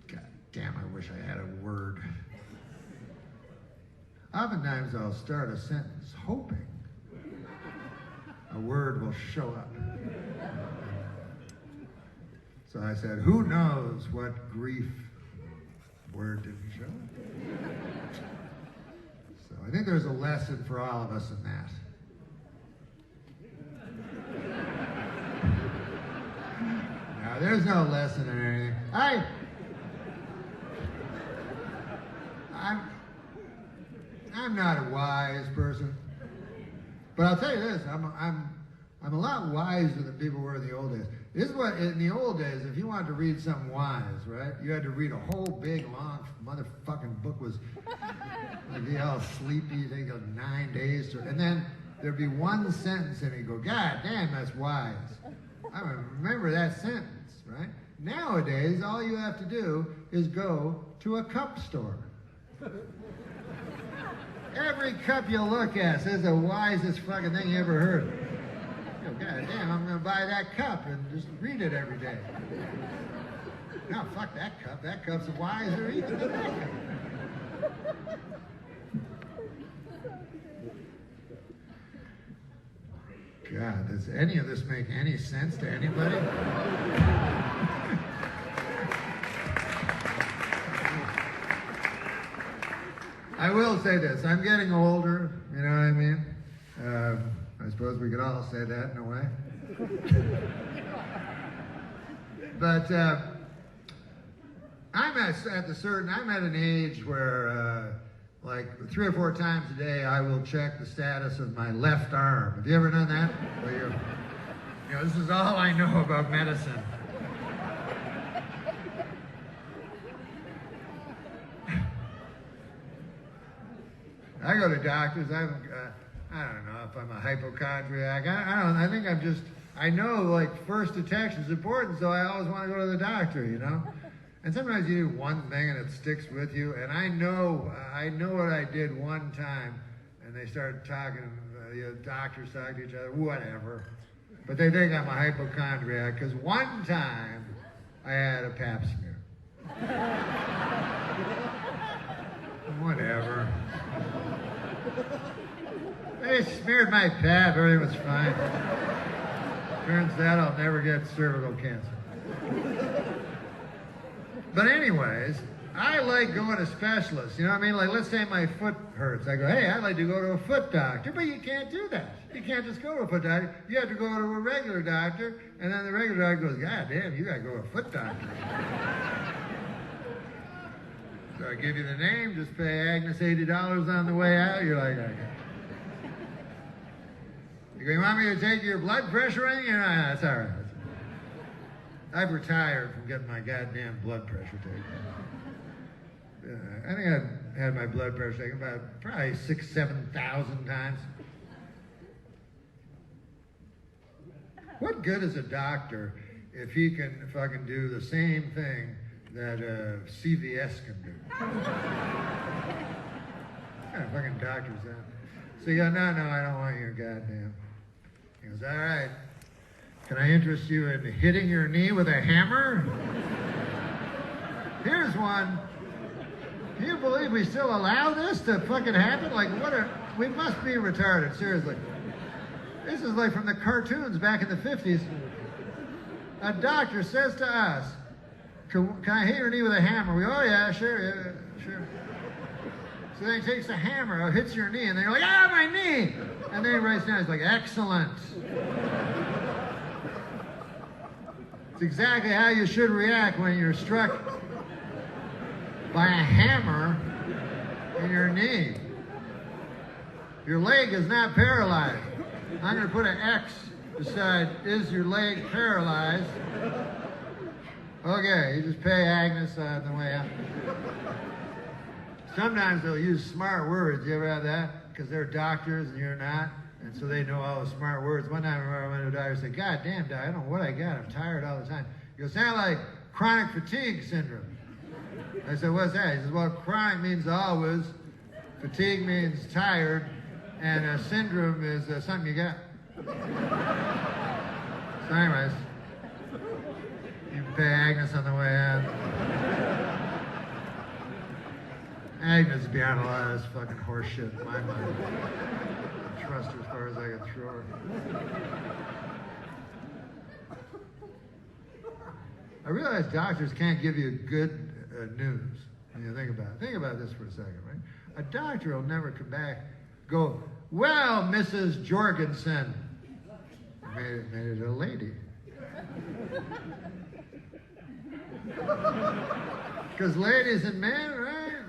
God damn, I wish I had a word. Oftentimes I'll start a sentence hoping a word will show up. So I said, who knows what grief word didn't show up? So I think there's a lesson for all of us in that. Now, there's no lesson in anything. I'm not a wise person, but I'll tell you this: I'm a lot wiser than people were in the old days. This is what in the old days, if you wanted to read something wise, right? You had to read a whole big long motherfucking book. Was like you all sleepy, take 9 days to, and then there'd be one sentence and you go, God damn, that's wise. I remember that sentence, right? Nowadays, all you have to do is go to a cup store. Every cup you look at says the wisest fucking thing you ever heard. You know, God damn, I'm going to buy that cup and just read it every day. No, fuck that cup. That cup's wiser even than that cup. God, does any of this make any sense to anybody? I will say this, I'm getting older, you know what I mean? I suppose we could all say that in a way. But I'm at an age where like 3 or 4 times a day I will check the status of my left arm. Have you ever done that? Well, you know, this is all I know about medicine. I go to doctors. I don't know if I'm a hypochondriac. I think I know like first detection is important, so I always want to go to the doctor, you know? And sometimes you do one thing and it sticks with you. And I know what I did one time, and they started talking, the doctors talk to each other, whatever. But they think I'm a hypochondriac, because one time I had a pap smear. Whatever. They smeared my pap, everything was fine. Turns out I'll never get cervical cancer. But anyways, I like going to specialists, you know what I mean? Like, let's say my foot hurts. I go, hey, I'd like to go to a foot doctor. But you can't do that. You can't just go to a foot doctor. You have to go to a regular doctor, and then the regular doctor goes, God damn, you got to go to a foot doctor. So I give you the name, just pay Agnes $80 on the way out. You're like, okay. You go, you want me to take your blood pressure or anything? No, that's all right. I've retired from getting my goddamn blood pressure taken. I think I've had my blood pressure taken about probably 6,000 to 7,000 times. What good is a doctor if he can fucking do the same thing that CVS can do? What kind of fucking doctor is that? So you go, no, I don't want your goddamn. He goes, all right. Can I interest you in hitting your knee with a hammer? Here's one. Can you believe we still allow this to fucking happen? Like, we must be retarded, seriously. This is like from the cartoons back in the 50s. A doctor says to us, can I hit your knee with a hammer? We go, oh yeah, sure. So then he takes the hammer, hits your knee, and then you're like, ah, my knee! And then he writes down, he's like, excellent. It's exactly how you should react when you're struck by a hammer in your knee. Your leg is not paralyzed. I'm going to put an X beside, is your leg paralyzed? Okay, you just pay Agnes on the way out. Sometimes they'll use smart words. You ever have that? Because they're doctors and you're not. And so they know all the smart words. One time I went to a doctor and said, God damn, doc, I don't know what I got. I'm tired all the time. He goes, sound like chronic fatigue syndrome. I said, what's that? He says, well, chronic means always, Fatigue means tired, and a syndrome is something you got. So anyways, you can pay Agnes on the way out. Agnes is beyond a lot of this fucking horse shit in my mind. I trust her as far as I can throw her. I realize doctors can't give you good news when you think about it. Think about this for a second, right? A doctor will never come back, go, well, Mrs. Jorgensen, made it a lady. Because ladies and men, right?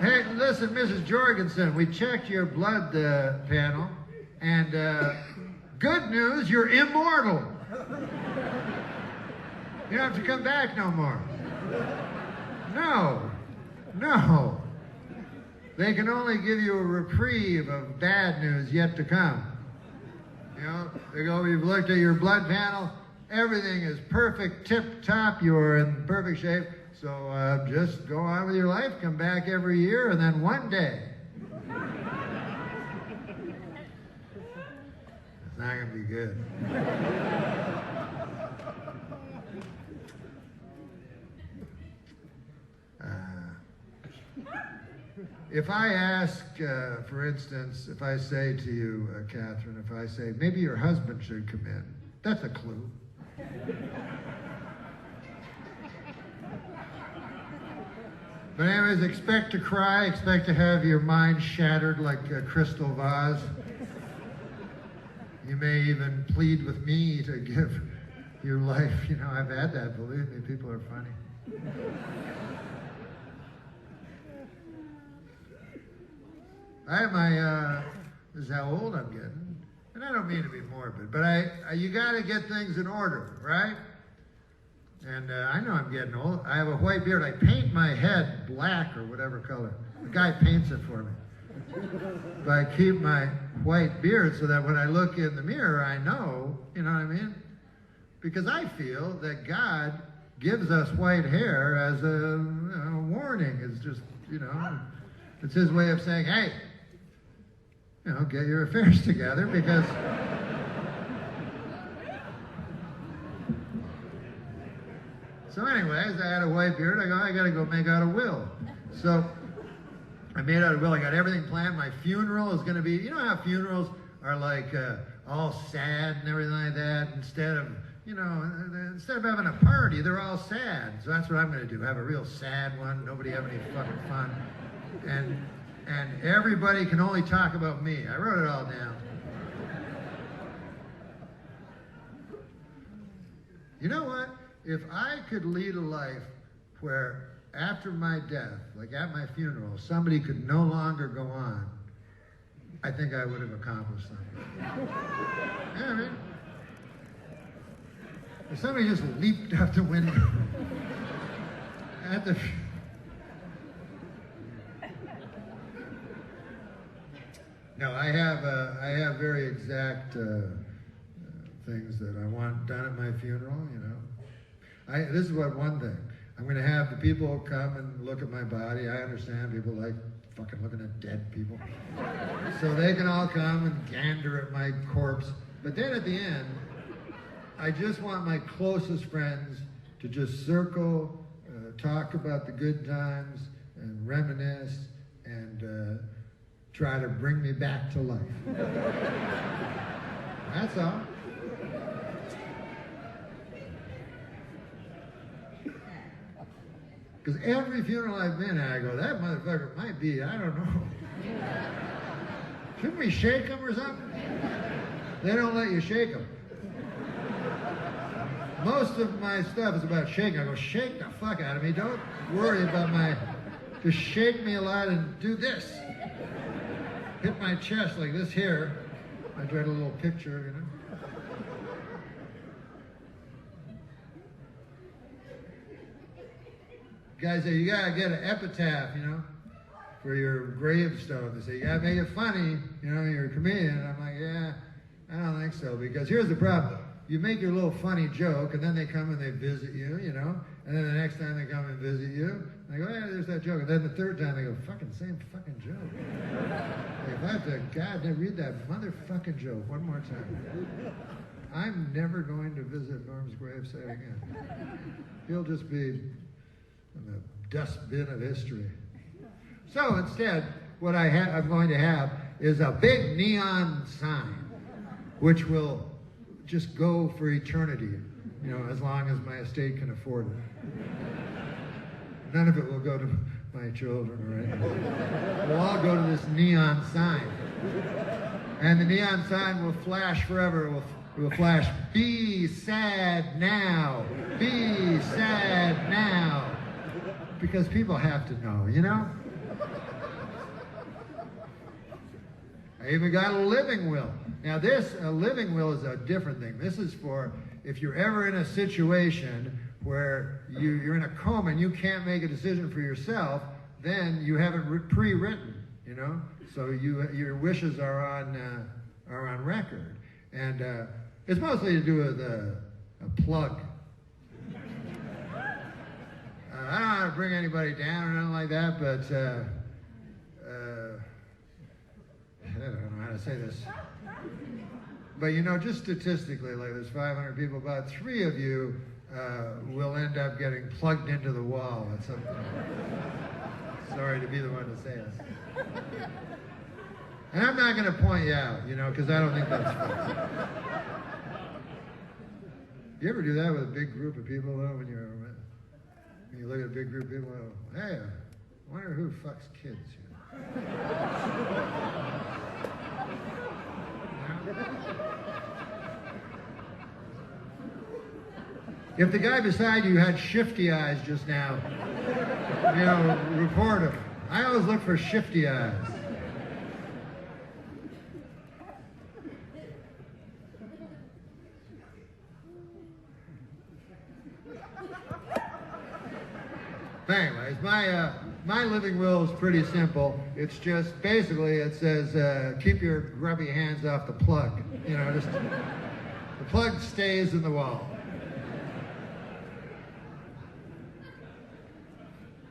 Hey, listen, Mrs. Jorgensen, we checked your blood panel, and good news, you're immortal. You don't have to come back no more. No. They can only give you a reprieve of bad news yet to come. You know, they go, we've looked at your blood panel, everything is perfect, tip-top, you're in perfect shape, so just go on with your life, come back every year, and then one day. It's not going to be good. If I ask, for instance, if I say to you, Catherine, if I say, maybe your husband should come in, that's a clue. But anyways, expect to cry, expect to have your mind shattered like a crystal vase. You may even plead with me to give your life. You know, I've had that, believe me, people are funny. I have my, this is how old I'm getting, and I don't mean to be morbid, but you gotta get things in order, right? And I know I'm getting old. I have a white beard. I paint my head black or whatever color. The guy paints it for me. But I keep my white beard so that when I look in the mirror, I know, you know what I mean? Because I feel that God gives us white hair as a warning. It's just, you know, it's his way of saying, hey, you know, get your affairs together because so anyways, I had a white beard. I go, I gotta go make out a will. So I made out a will. I got everything planned. My funeral is gonna be, you know how funerals are like all sad and everything like that. Instead of having a party, they're all sad. So that's what I'm gonna do. Have a real sad one. Nobody have any fucking fun. And everybody can only talk about me. I wrote it all down. You know what? If I could lead a life where after my death, like at my funeral, somebody could no longer go on, I think I would have accomplished something. Yeah, I mean, if somebody just leaped out the window at the... No, I have very exact things that I want done at my funeral, you know. This is one thing. I'm going to have the people come and look at my body. I understand people like fucking looking at dead people. So they can all come and gander at my corpse. But then at the end, I just want my closest friends to just circle, talk about the good times, and reminisce, and try to bring me back to life. That's all. Because every funeral I've been at, I go, that motherfucker might be, I don't know. Shouldn't we shake him or something? They don't let you shake him. Most of my stuff is about shaking. I go, shake the fuck out of me. Don't worry about just shake me a lot and do this. Hit my chest like this here. I dread a little picture, you know. Guys say, you gotta get an epitaph, you know, for your gravestone. They say, you gotta make it funny, you know, you're a comedian. And I'm like, yeah, I don't think so. Because here's the problem. you make your little funny joke, and then they come and they visit you, you know, and then the next time they come and visit you, and they go, hey, there's that joke, and then the third time they go, fucking same fucking joke. If I have to, God, read that motherfucking joke one more time. I'm never going to visit Norm's gravesite again. He'll just be in the dustbin of history. So instead, what I'm going to have is a big neon sign, which will just go for eternity, you know, as long as my estate can afford it. None of it will go to my children or anything. We'll all go to this neon sign. And the neon sign will flash forever. It will flash, be sad now, be sad now. Because people have to know, you know? I even got a living will. Now a living will is a different thing. This is for if you're ever in a situation where you're in a coma and you can't make a decision for yourself, then you have it pre-written, you know? So your wishes are on record. And it's mostly to do with a plug. I don't want to bring anybody down or nothing like that, but I don't know how to say this. But you know, just statistically, like there's 500 people, about 3 of you will end up getting plugged into the wall at some point. Sorry to be the one to say this. And I'm not going to point you out, you know, because I don't think that's fun. You ever do that with a big group of people, though, when you look at a big group of people and go, hey, I wonder who fucks kids, you know? If the guy beside you had shifty eyes just now, you know, report him. I always look for shifty eyes. Anyways, my living will is pretty simple. It's just basically it says keep your grubby hands off the plug. You know, just the plug stays in the wall.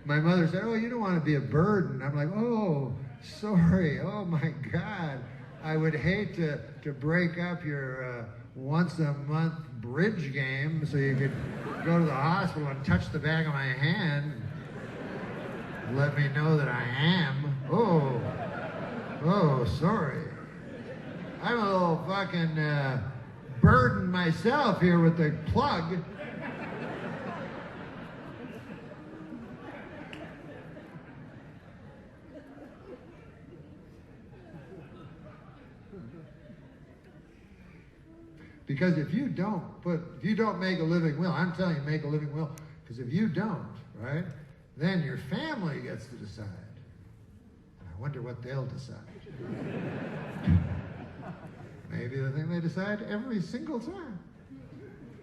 My mother said, "Oh, you don't want to be a burden." I'm like, "Oh, sorry. Oh my God, I would hate to break up your once a month bridge game so you could go to the hospital and touch the back of my hand." Let me know that I am. Oh, sorry. I'm a little fucking burdened myself here with the plug. Because if you don't make a living will, I'm telling you, make a living will, because if you don't, right, then your family gets to decide. And I wonder what they'll decide. Maybe the thing they decide every single time.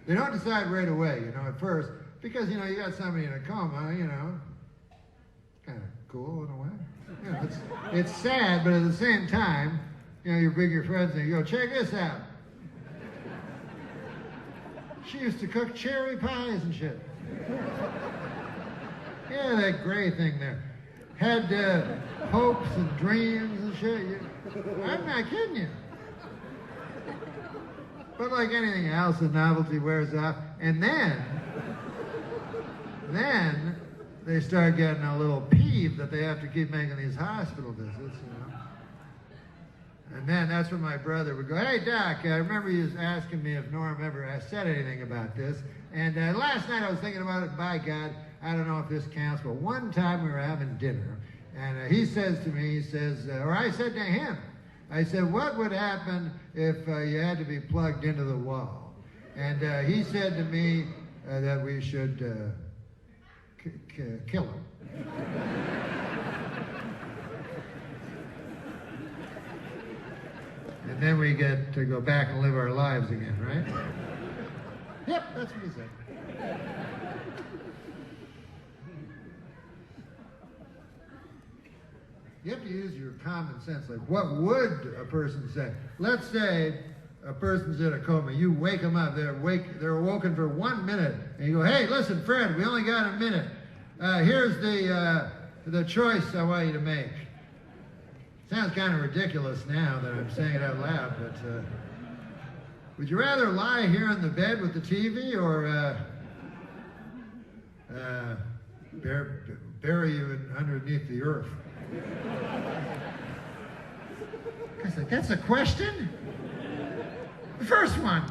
They don't decide right away, you know, at first, because, you know, you got somebody in a coma, you know, kind of cool in a way. You know, it's sad, but at the same time, you know, you bring your friends and you go, check this out. She used to cook cherry pies and shit. Yeah, that gray thing there. Had hopes and dreams and shit. I'm not kidding you. But like anything else, the novelty wears off. And then they start getting a little peeved that they have to keep making these hospital visits, you know. And then that's when my brother would go, hey, Doc, I remember you was asking me if Norm ever said anything about this. And last night I was thinking about it, by God, I don't know if this counts, but one time we were having dinner, and he says to me, or I said to him, I said, what would happen if you had to be plugged into the wall? And he said to me that we should kill him. And then we get to go back and live our lives again, right? Yep, that's what he said. You have to use your common sense. Like, what would a person say? Let's say a person's in a coma. You wake them up. They're awoken for 1 minute, and you go, "Hey, listen, Fred, we only got a minute. Here's the choice I want you to make." Sounds kind of ridiculous now that I'm saying it out loud, but would you rather lie here in the bed with the TV or bury you underneath the earth? I was like, that's a question? The first one.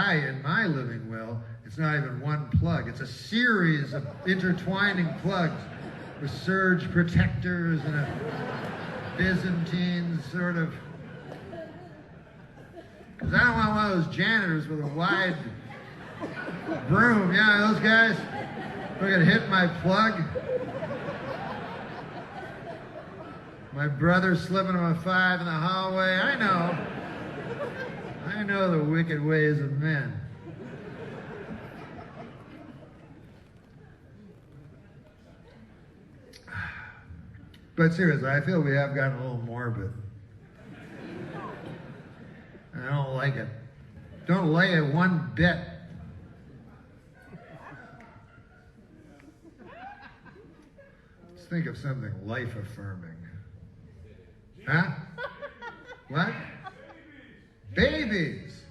In my living well, it's not even one plug. It's a series of intertwining plugs with surge protectors and a Byzantine sort of... Because I don't want one of those janitors with a wide broom. Yeah, those guys, they're going to hit my plug. My brother slipping him a 5 in the hallway. I know the wicked ways of men. But seriously, I feel we have gotten a little morbid. And I don't like it. Don't like it one bit. Let's think of something life-affirming. Huh? What? Babies!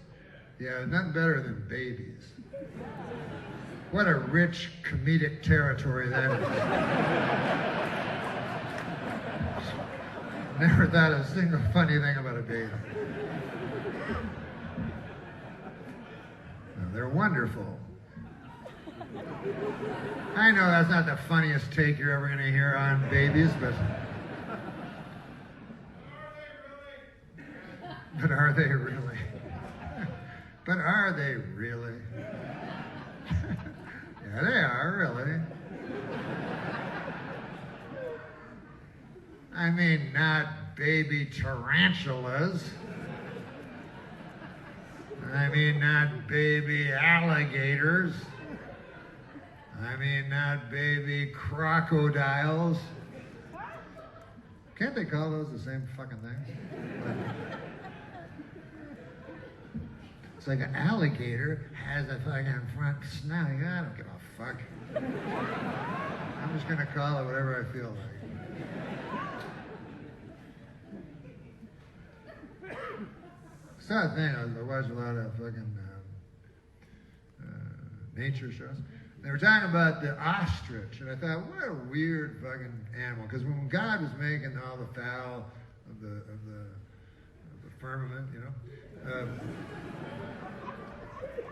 Yeah, nothing better than babies. What a rich comedic territory that is. Never thought a single funny thing about a baby. No, they're wonderful. I know that's not the funniest take you're ever going to hear on babies, but are they really? But are they really? Yeah, they are, really. I mean, not baby tarantulas. I mean, not baby alligators. I mean, not baby crocodiles. Can't they call those the same fucking thing? It's like an alligator has a fucking front snout. I don't give a fuck. I'm just gonna call it whatever I feel like. Saw a thing, I watched a lot of fucking nature shows. They were talking about the ostrich, and I thought, what a weird fucking animal. Because when God was making all the fowl of the firmament, you know,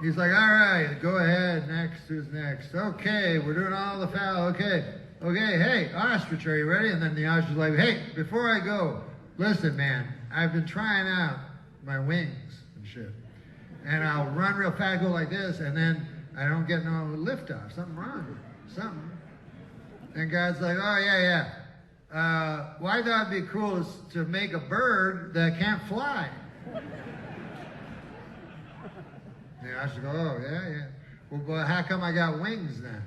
he's like, all right, go ahead, next, who's next? Okay, we're doing all the fowl, okay, hey, ostrich, are you ready? And then the ostrich is like, hey, before I go, listen, man, I've been trying out my wings and shit. And I'll run real fast, go like this, and then I don't get no lift off. Something wrong. Something. And God's like, oh, yeah. Well, I thought it'd be cool to make a bird that can't fly. And I should go, oh, yeah. Well, how come I got wings then?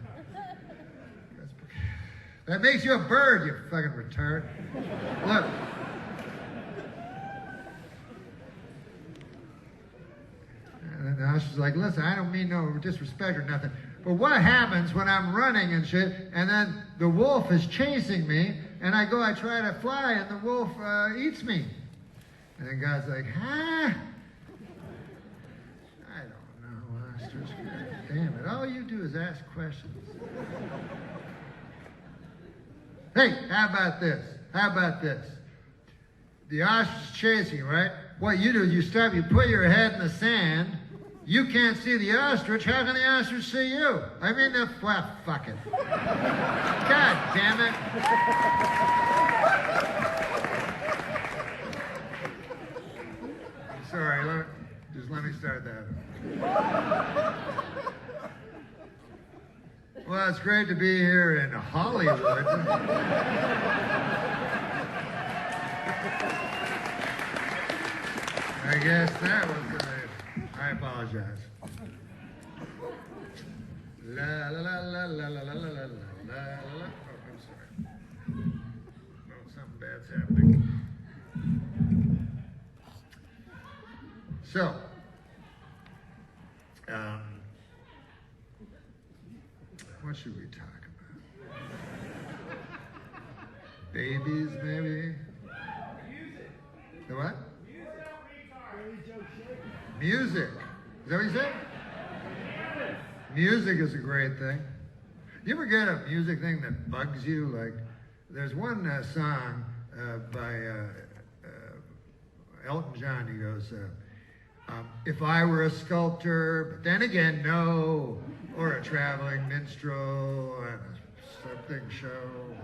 That makes you a bird, you fucking retard. Look. And I was like, listen, I don't mean no disrespect or nothing, but what happens when I'm running and shit, and then the wolf is chasing me, and I try to fly, and the wolf eats me? And then God's like, huh? I don't know, ostrich. Damn it, all you do is ask questions. Hey, how about this? The ostrich is chasing you, right? What you do is you stop, you put your head in the sand. You can't see the ostrich. How can the ostrich see you? I mean, well, fuck it. God damn it. Sorry, let me start that. Well, it's great to be here in Hollywood. I guess that was I apologize. La la la la la la la. I'm sorry. Oh, something bad's happening. So, what should we talk about? Babies, maybe? Music. The what? Music. Music. Is that what you said? Music is a great thing. You ever get a music thing that bugs you? Like, there's one song by Elton John. He goes, if I were a sculptor, but then again, no, or a traveling minstrel, and a something show.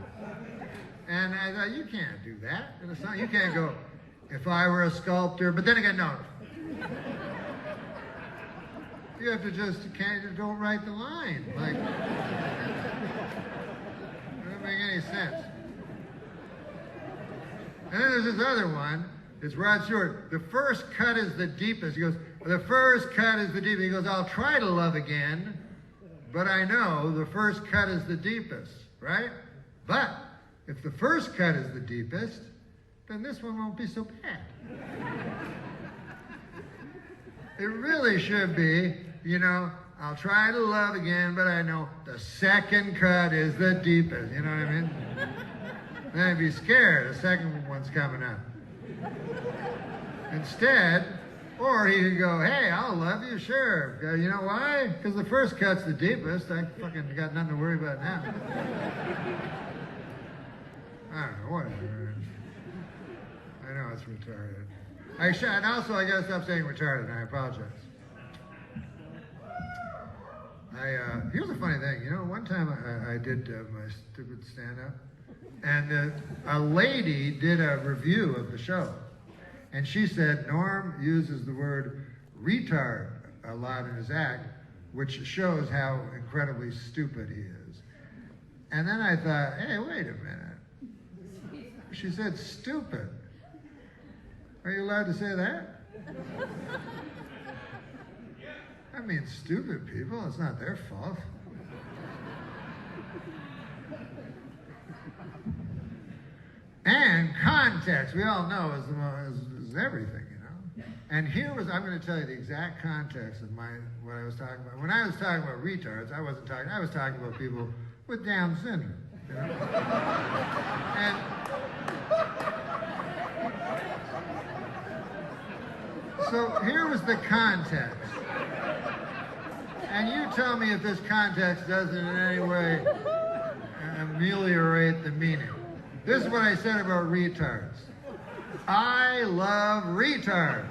And I thought, you can't do that in a song. You can't go, if I were a sculptor, but then again, no. You have to just, don't write the line. Like, it doesn't make any sense. And then there's this other one. It's Rod Stewart. The first cut is the deepest. He goes, the first cut is the deepest. He goes, I'll try to love again, but I know the first cut is the deepest, right? But if the first cut is the deepest, then this one won't be so bad. It really should be, you know, I'll try to love again, but I know the second cut is the deepest. You know what I mean? Then I'd be scared. The second one's coming up. Instead, or he could go, hey, I'll love you, sure. You know why? Because the first cut's the deepest. I fucking got nothing to worry about now. I don't know, whatever. I know it's retarded. And also, I gotta stop saying retarded, and I apologize. Here's a funny thing. You know, one time I did my stupid stand-up, and a lady did a review of the show. And she said, Norm uses the word retard a lot in his act, which shows how incredibly stupid he is. And then I thought, hey, wait a minute. She said stupid. Are you allowed to say that? I mean, stupid people, it's not their fault. And context, we all know, is everything, you know? And I'm going to tell you the exact context of what I was talking about. When I was talking about retards, I was talking about people with Down syndrome, you know? And so here was the context. And you tell me if this context doesn't in any way ameliorate the meaning. This is what I said about retards. I love retards.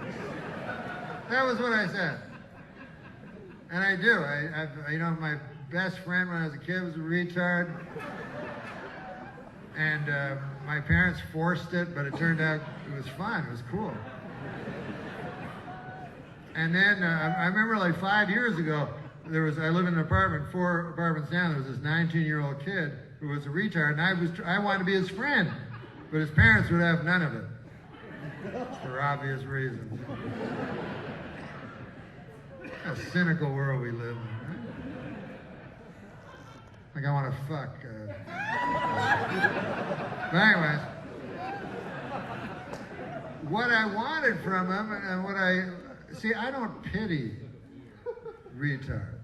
That was what I said. And I do. You know, my best friend when I was a kid was a retard. And my parents forced it, but it turned out it was fun. It was cool. And then I remember like 5 years ago, I lived in an apartment, 4 apartments down. There was this 19-year-old kid who was a retard, and I wanted to be his friend, but his parents would have none of it for obvious reasons. What a cynical world we live in, right? Like I want to fuck. But anyways, what I wanted from him, and see, I don't pity retards.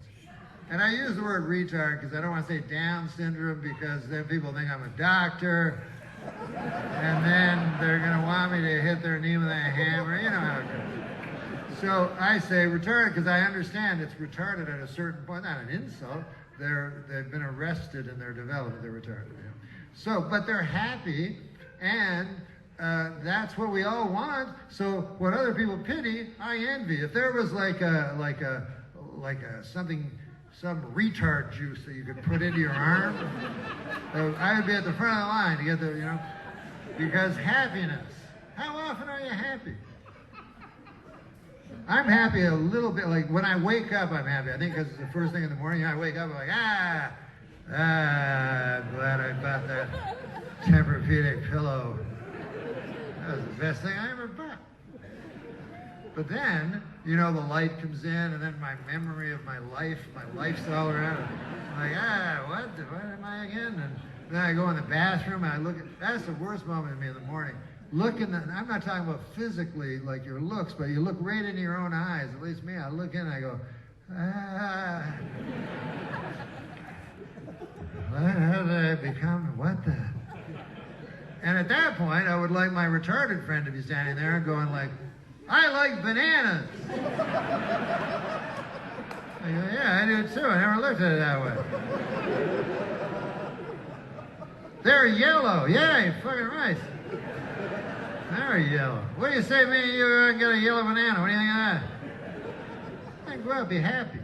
And I use the word retard because I don't want to say Down syndrome because then people think I'm a doctor. And then they're going to want me to hit their knee with a hammer. You know how it goes. So I say retarded because I understand it's retarded at a certain point. Not an insult. They've been arrested in their development. They're retarded. You know? So, but they're happy, and that's what we all want. So what other people pity, I envy. If there was some retard juice that you could put into your arm, I would be at the front of the line to get the, you know, because happiness. How often are you happy? I'm happy a little bit, like when I wake up, I'm happy. I think because it's the first thing in the morning, I wake up, I'm like, I'm glad I bought that Tempur-Pedic pillow. That was the best thing I ever bought. But then, you know, the light comes in, and then my memory of my life's all around. I'm like, what am I again? And then I go in the bathroom, and I look at, that's the worst moment of me in the morning. I'm not talking about physically, like your looks, but you look right into your own eyes. At least me, I look in and I go, how did I become, what the? And at that point, I would like my retarded friend to be standing there and going like, I like bananas. I go, yeah, I do too. I never looked at it that way. They're yellow. Yeah, you're fucking right. They're yellow. What do you say me and you get a yellow banana? What do you think of that? I go out, be happy.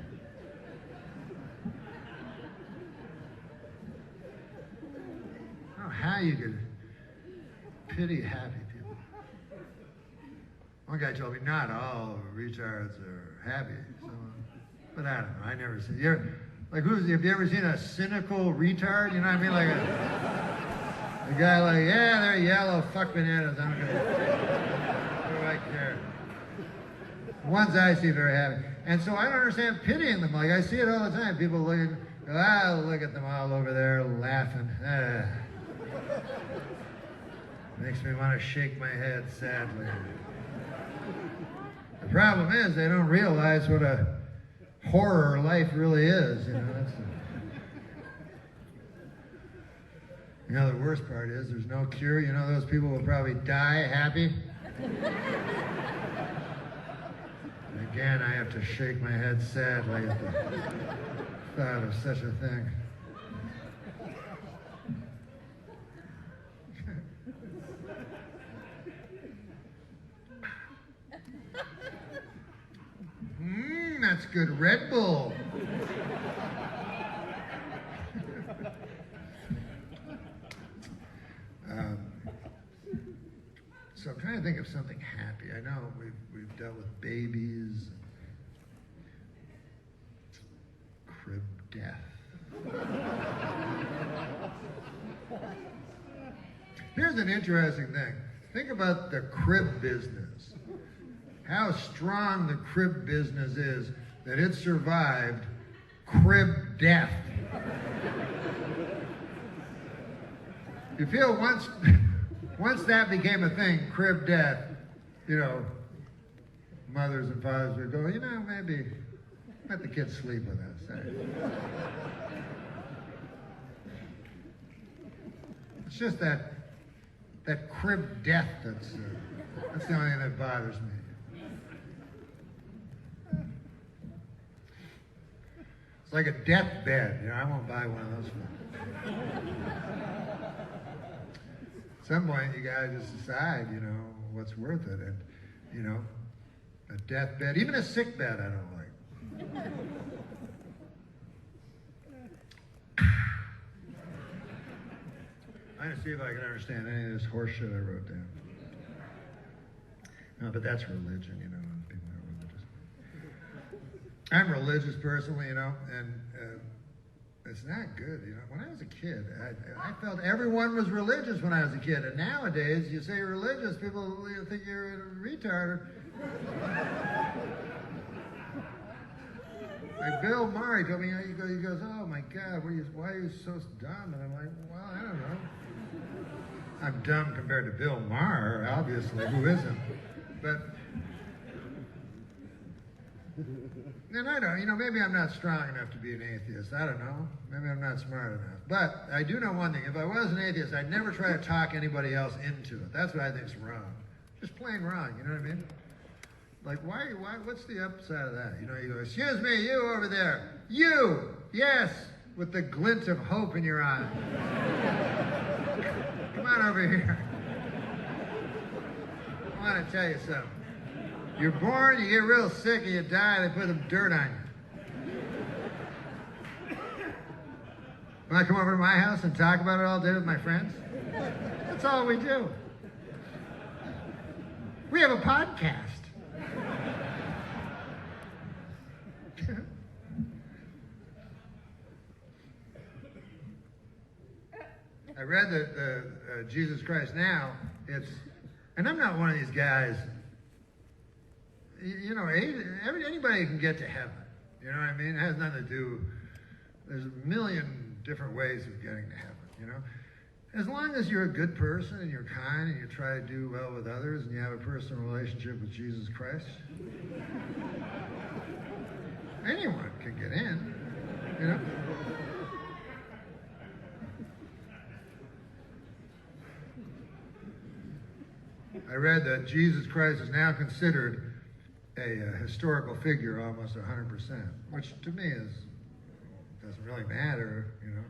I don't know how you could pity happy people. One guy told me not all retards are happy. So, but I don't know. I never seen. Have you ever seen a cynical retard? You know what I mean? Like a guy like, yeah, they're yellow, fuck bananas. I'm gonna. What do I care? The ones I see very happy. And so I don't understand pitying them. Like I see it all the time. People look at them all over there laughing. Makes me want to shake my head sadly. The problem is they don't realize what a horror life really is. You know, the worst part is there's no cure. You know, those people will probably die happy. And again, I have to shake my head sadly at the thought of such a thing. That's good Red Bull. So I'm trying to think of something happy. I know we've dealt with babies, crib death. Here's an interesting thing. Think about the crib business. How strong the crib business is that it survived crib death. You feel once that became a thing, crib death, you know, mothers and fathers would go, you know, maybe let the kids sleep with us. It's just that crib death that's the only thing that bothers me. It's like a deathbed. You know, I won't buy one of those. At some point, you gotta just decide, you know, what's worth it. And, you know, a deathbed, even a sick bed, I don't like. I'm gonna see if I can understand any of this horse shit I wrote down. No, but that's religion, you know, and people are religious. I'm religious personally, you know, and it's not good, you know. When I was a kid, I felt everyone was religious when I was a kid, and nowadays, you say you're religious, people think you're a retard. Like Bill Maher told me, he goes, oh my God, why are you so dumb? And I'm like, well, I don't know. I'm dumb compared to Bill Maher, obviously, who isn't? But, and I don't, you know, maybe I'm not strong enough to be an atheist. I don't know. Maybe I'm not smart enough. But I do know one thing. If I was an atheist, I'd never try to talk anybody else into it. That's what I think's wrong. Just plain wrong, you know what I mean? Like, why, what's the upside of that? You know, you go, excuse me, you over there. You, yes, with the glint of hope in your eye. Come on over here. I want to tell you something. You're born, you get real sick, and you die, they put some dirt on you. When I come over to my house and talk about it all day with my friends, that's all we do. We have a podcast. I read that Jesus Christ Now, and I'm not one of these guys, you know, anybody can get to heaven. You know what I mean? It has nothing to do, there's a million different ways of getting to heaven, you know? As long as you're a good person and you're kind and you try to do well with others and you have a personal relationship with Jesus Christ, anyone can get in, you know? I read that Jesus Christ is now considered a historical figure almost 100%, which to me doesn't really matter, you know.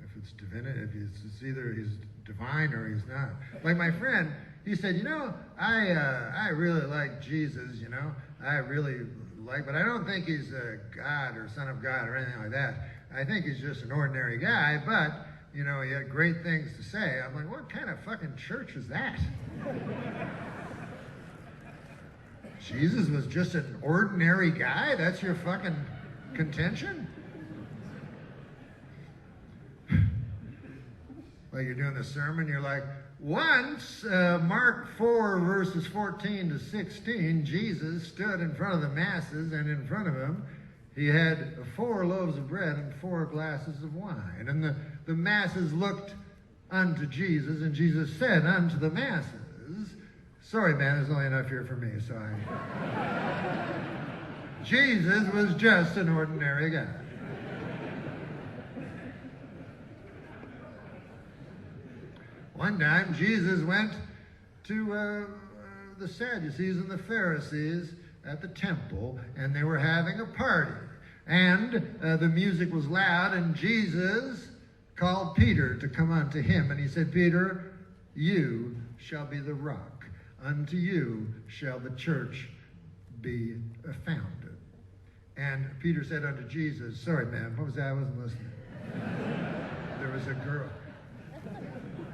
If it's divinity, if it's either he's divine or he's not. Like my friend, he said, you know, I really like Jesus, you know. I really like, but I don't think he's a God or son of God or anything like that. I think he's just an ordinary guy, but, you know, he had great things to say. I'm like, what kind of fucking church is that? Jesus was just an ordinary guy? That's your fucking contention? Like you're doing the sermon, you're like, once, Mark 4, verses 14 to 16, Jesus stood in front of the masses, and in front of him, he had 4 loaves of bread and 4 glasses of wine. And the masses looked unto Jesus, and Jesus said unto the masses, sorry, man, there's only enough here for me, so Jesus was just an ordinary guy. One time, Jesus went to the Sadducees and the Pharisees at the temple, and they were having a party. And the music was loud, and Jesus called Peter to come unto him. And he said, Peter, you shall be the rock. Unto you shall the church be founded. And Peter said unto Jesus, sorry, man, what was that? I wasn't listening. There was a girl.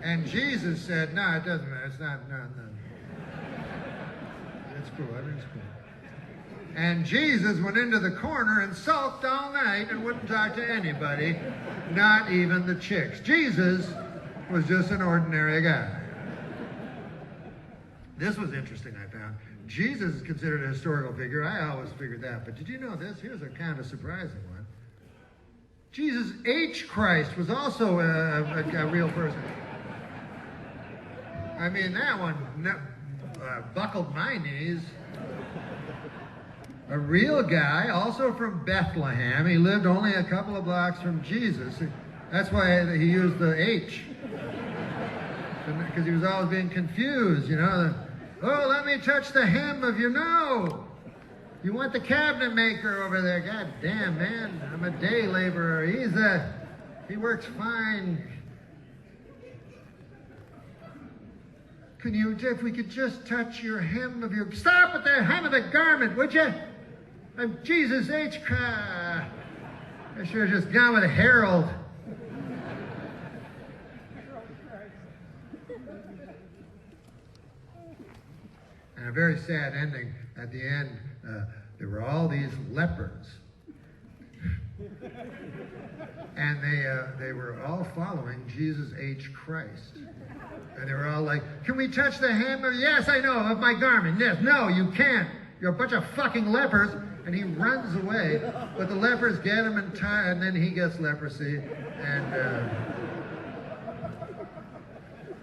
And Jesus said, no, it doesn't matter. It's not, no. It's cool. Everything's cool. And Jesus went into the corner and sulked all night and wouldn't talk to anybody, not even the chicks. Jesus was just an ordinary guy. This was interesting, I found. Jesus is considered a historical figure. I always figured that. But did you know this? Here's a kind of a surprising one. Jesus H. Christ was also a real person. I mean, that one buckled my knees. A real guy, also from Bethlehem. He lived only a couple of blocks from Jesus. That's why he used the H. Because he was always being confused, you know. Oh, let me touch the hem of your no. You want the cabinet maker over there. God damn, man. I'm a day laborer. He works fine. If we could just touch your hem of your... Stop at the hem of the garment, would you? I'm Jesus H. I should have just gone with Harold. And a very sad ending. At the end, there were all these lepers. And they were all following Jesus H. Christ. And they were all like, can we touch the hem of... Yes, I know, of my garment. Yes, no, you can't. You're a bunch of fucking lepers. And he runs away. But the lepers get him and then he gets leprosy.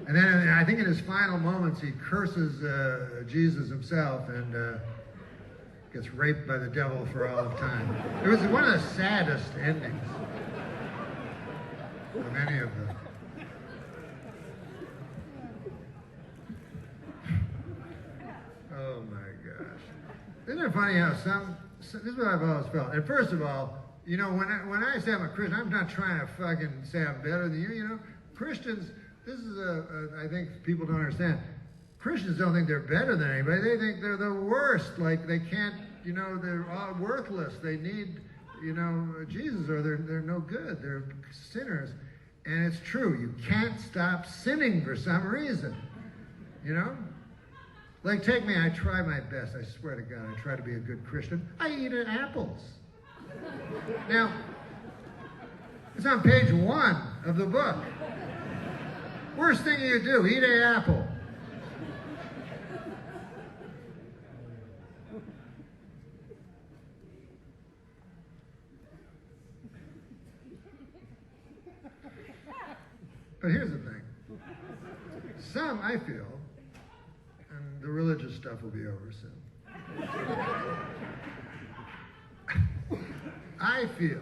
And then I think in his final moments, he curses Jesus himself and gets raped by the devil for all of time. It was one of the saddest endings of any of them. Oh my gosh. Isn't it funny how this is what I've always felt. And first of all, you know, when I say I'm a Christian, I'm not trying to fucking say I'm better than you know. Christians, this is I think people don't understand. Christians don't think they're better than anybody. They think they're the worst. Like they can't, you know, they're all worthless. They need, you know, Jesus, or they're no good. They're sinners. And it's true. You can't stop sinning for some reason. You know? Like, take me, I try my best. I swear to God, I try to be a good Christian. I eat apples. Now, it's on page 1 of the book. Worst thing you do, eat an apple. But here's the thing. Some, I feel, and the religious stuff will be over soon. I feel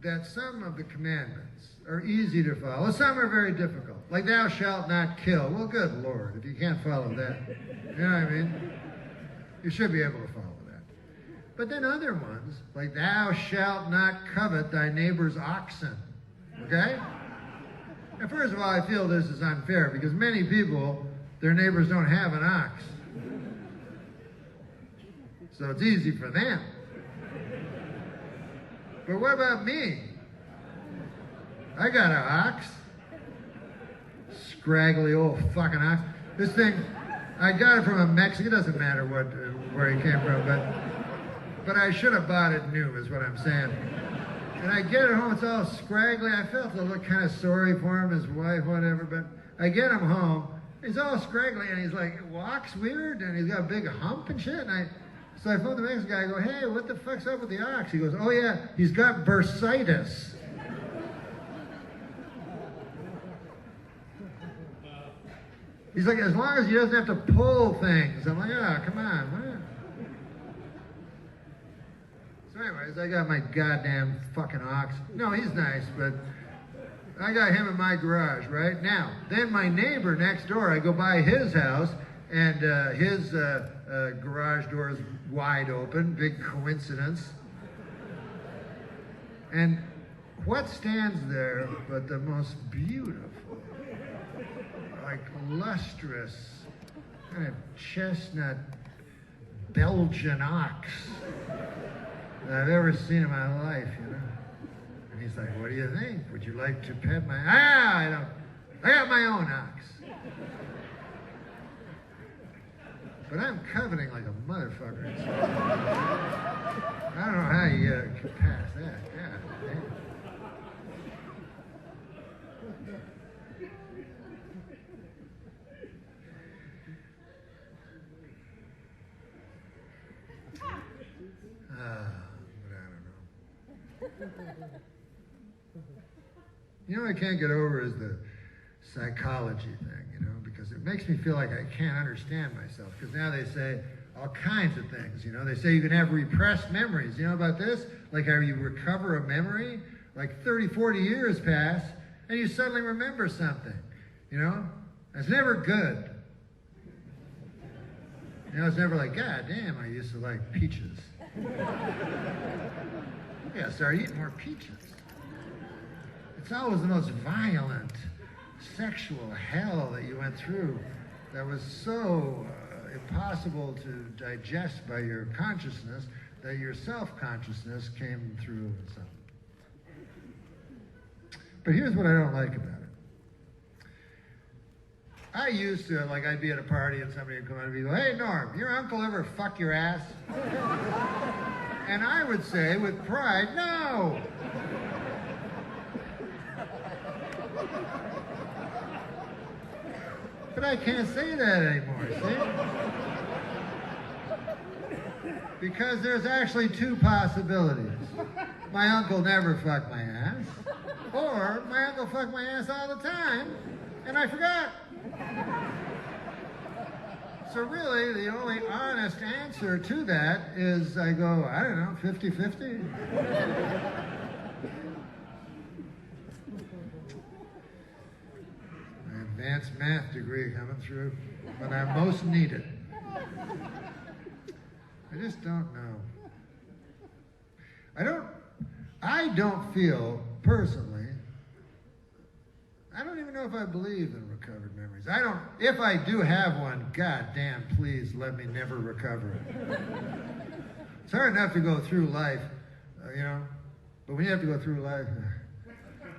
that some of the commandments are easy to follow. Some are very difficult. Like thou shalt not kill. Well, good Lord, if you can't follow that, you know what I mean? You should be able to follow that. But then other ones, like thou shalt not covet thy neighbor's oxen. Okay? Now, first of all, I feel this is unfair because many people, their neighbors don't have an ox. So it's easy for them. But what about me? I got an ox. Scraggly old fucking ox. This thing, I got it from a Mexican. It doesn't matter where he came from, but I should have bought it new, is what I'm saying. And I get it home, it's all scraggly. I felt a little kind of sorry for him, his wife, whatever, but I get him home. He's all scraggly, and he's like, walks weird, and he's got a big hump and shit. So I phoned the Mexican guy. I go, hey, what the fuck's up with the ox? He goes, oh yeah, he's got bursitis. He's like, as long as he doesn't have to pull things. I'm like, oh, come on, what? So anyways, I got my goddamn fucking ox. No, he's nice, but I got him in my garage, right? Now, then my neighbor next door, I go by his house, and his garage door is wide open. Big coincidence. And what stands there but the most beautiful, like lustrous, kind of chestnut Belgian ox that I've ever seen in my life, you know? And he's like, what do you think? Would you like to pet my... I got my own ox. But I'm coveting like a motherfucker. I don't know how you can pass that. God damn. But I don't know. You know what I can't get over is the psychology thing, you know, because it makes me feel like I can't understand myself. Because now they say all kinds of things, you know. They say you can have repressed memories. You know about this? Like how you recover a memory, like 30, 40 years pass, and you suddenly remember something, you know? It's never good. You know, it's never like, God damn, I used to like peaches. Yeah, start eating more peaches. It's always the most violent sexual hell that you went through that was so impossible to digest by your consciousness that your self-consciousness came through and something. But here's what I don't like about it. I used to, like, I'd be at a party and somebody would come out and be like, hey, Norm, your uncle ever fuck your ass? And I would say with pride, no. But I can't say that anymore, see? Because there's actually two possibilities. My uncle never fucked my ass, or my uncle fucked my ass all the time, and I forgot. So really, the only honest answer to that is I go, I don't know, 50-50. Advanced math degree coming through when I most need it. I just don't know. I don't feel, personally, I don't even know if I believe in recovered memories. If I do have one, God damn, please let me never recover it. It's hard enough to go through life, you know, but when you have to go through life,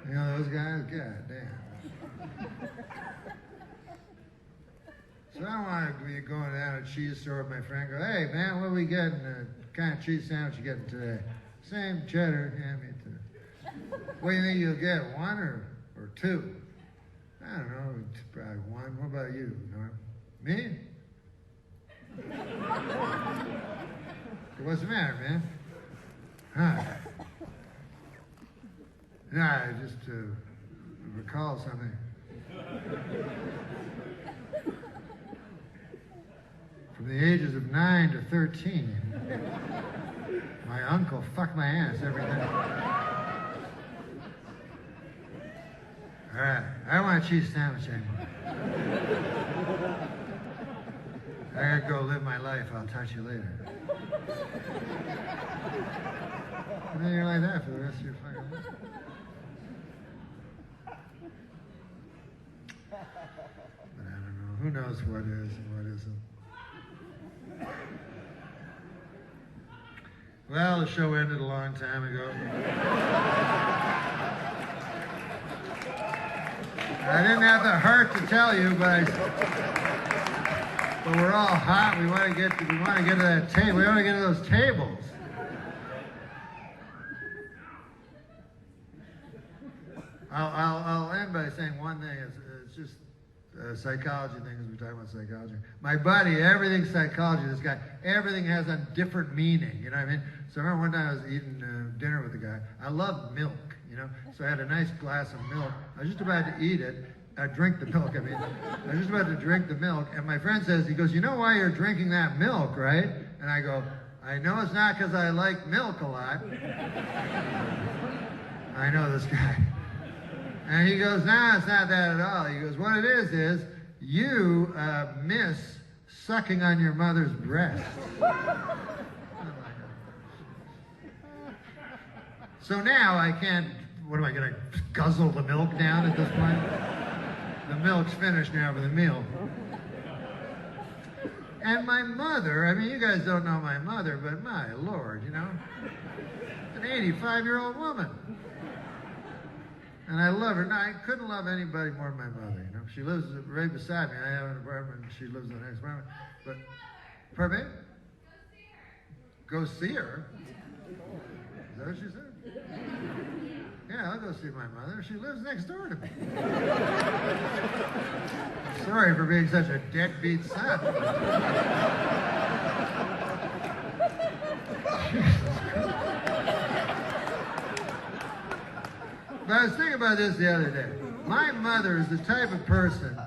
you know, those guys, God damn. So I don't want to be going down to a cheese store with my friend and go, hey, man, what are we getting? Kind of cheese sandwich you getting today? Same cheddar, yeah, me too. What do you think you'll get, one or two? I don't know, probably one. What about you, Norm? Me? So what's the matter, man? Huh? Nah, just recall something. From the ages of 9 to 13, my uncle fucked my ass every day. All right, I don't want a cheese sandwich anymore. I gotta go live my life. I'll talk to you later. And then you're like that for the rest of your fucking life. But I don't know. Who knows what is and what isn't. Well, the show ended a long time ago. I didn't have the heart to tell you, but we're all hot. We want to get to that table. We want to get to those tables. I'll end by saying one thing. It's just a psychology thing, as we're talking about psychology. My buddy, everything's psychology. This guy, everything has a different meaning. You know what I mean? So I remember one time I was eating dinner with a guy. I love milk, you know? So I had a nice glass of milk. I was just about to eat it. Drink the milk, I mean. I was just about to drink the milk. And my friend says, he goes, you know why you're drinking that milk, right? And I go, I know it's not because I like milk a lot. I know this guy. And he goes, nah, it's not that at all. He goes, what it is you miss sucking on your mother's breast. So now I can't, what am I going to guzzle the milk down at this point? The milk's finished now for the meal. And my mother, I mean, you guys don't know my mother, but my Lord, you know, an 85-year-old woman. And I love her. No, I couldn't love anybody more than my mother, you know. She lives right beside me. I have an apartment, and she lives in the next apartment. But, pardon me? Go see her? Is that what she said? Yeah, I'll go see my mother. She lives next door to me. Sorry for being such a deadbeat son. But I was thinking about this the other day. My mother is the type of person,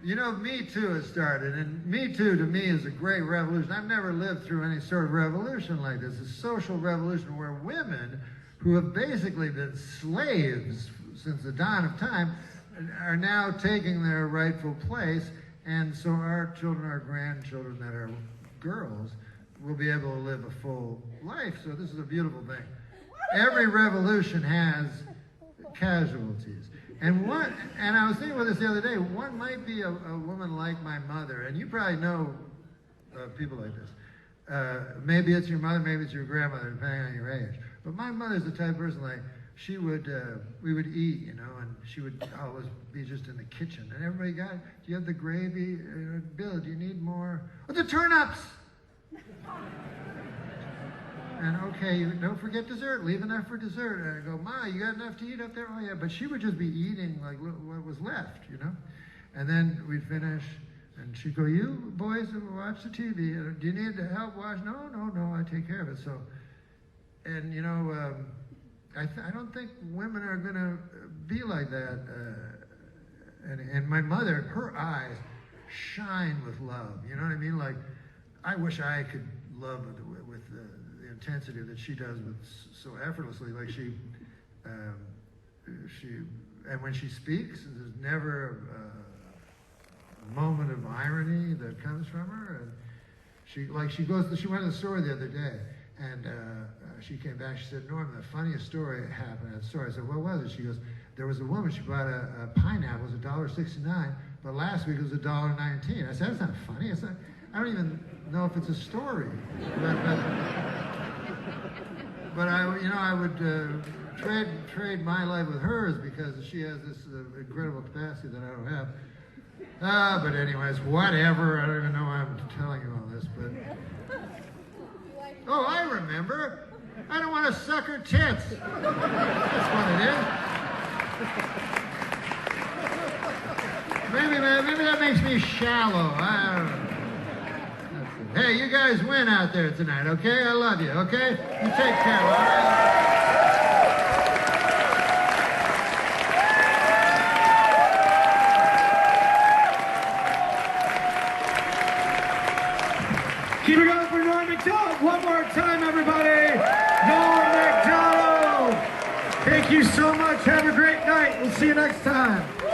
you know, Me Too has started, and Me Too to me is a great revolution. I've never lived through any sort of revolution like this, a social revolution where women who have basically been slaves since the dawn of time are now taking their rightful place, and so our children, our grandchildren that are girls, will be able to live a full life. So this is a beautiful thing. Every revolution has casualties. And I was thinking about this the other day. One might be a woman like my mother, and you probably know people like this. Maybe it's your mother, maybe it's your grandmother, depending on your age. But my mother's the type of person, like, she would, we would eat, you know, and she would always be just in the kitchen. And everybody got, do you have the gravy? Bill, do you need more? Oh, the turnips! And okay, don't forget dessert. Leave enough for dessert. And I go, Ma, you got enough to eat up there? Oh yeah, but she would just be eating like what was left, you know. And then we'd finish, and she'd go, "You boys watch the TV. Do you need help wash?" No, I take care of it. So, and you know, I don't think women are gonna be like that. And my mother, her eyes shine with love. You know what I mean? Like, I wish I could love with the intensity that she does with so effortlessly. Like and when she speaks, there's never a moment of irony that comes from her. And she went to the store the other day, and she came back. She said, "Norm, the funniest story happened at the store." I said, "What was it?" She goes, "There was a woman. She bought a pineapple. It was $1.69, but last week it was $1.19." I said, "That's not funny." I said, "I don't even know if it's a story." But I would trade my life with hers because she has this incredible capacity that I don't have. But anyways, whatever. I don't even know why I'm telling you all this, but oh, I remember. I don't want to suck her tits. That's what it is. Maybe that makes me shallow. I don't know. Hey, you guys win out there tonight, okay? I love you, okay? You take care, all right? you so much. Have a great night. We'll see you next time.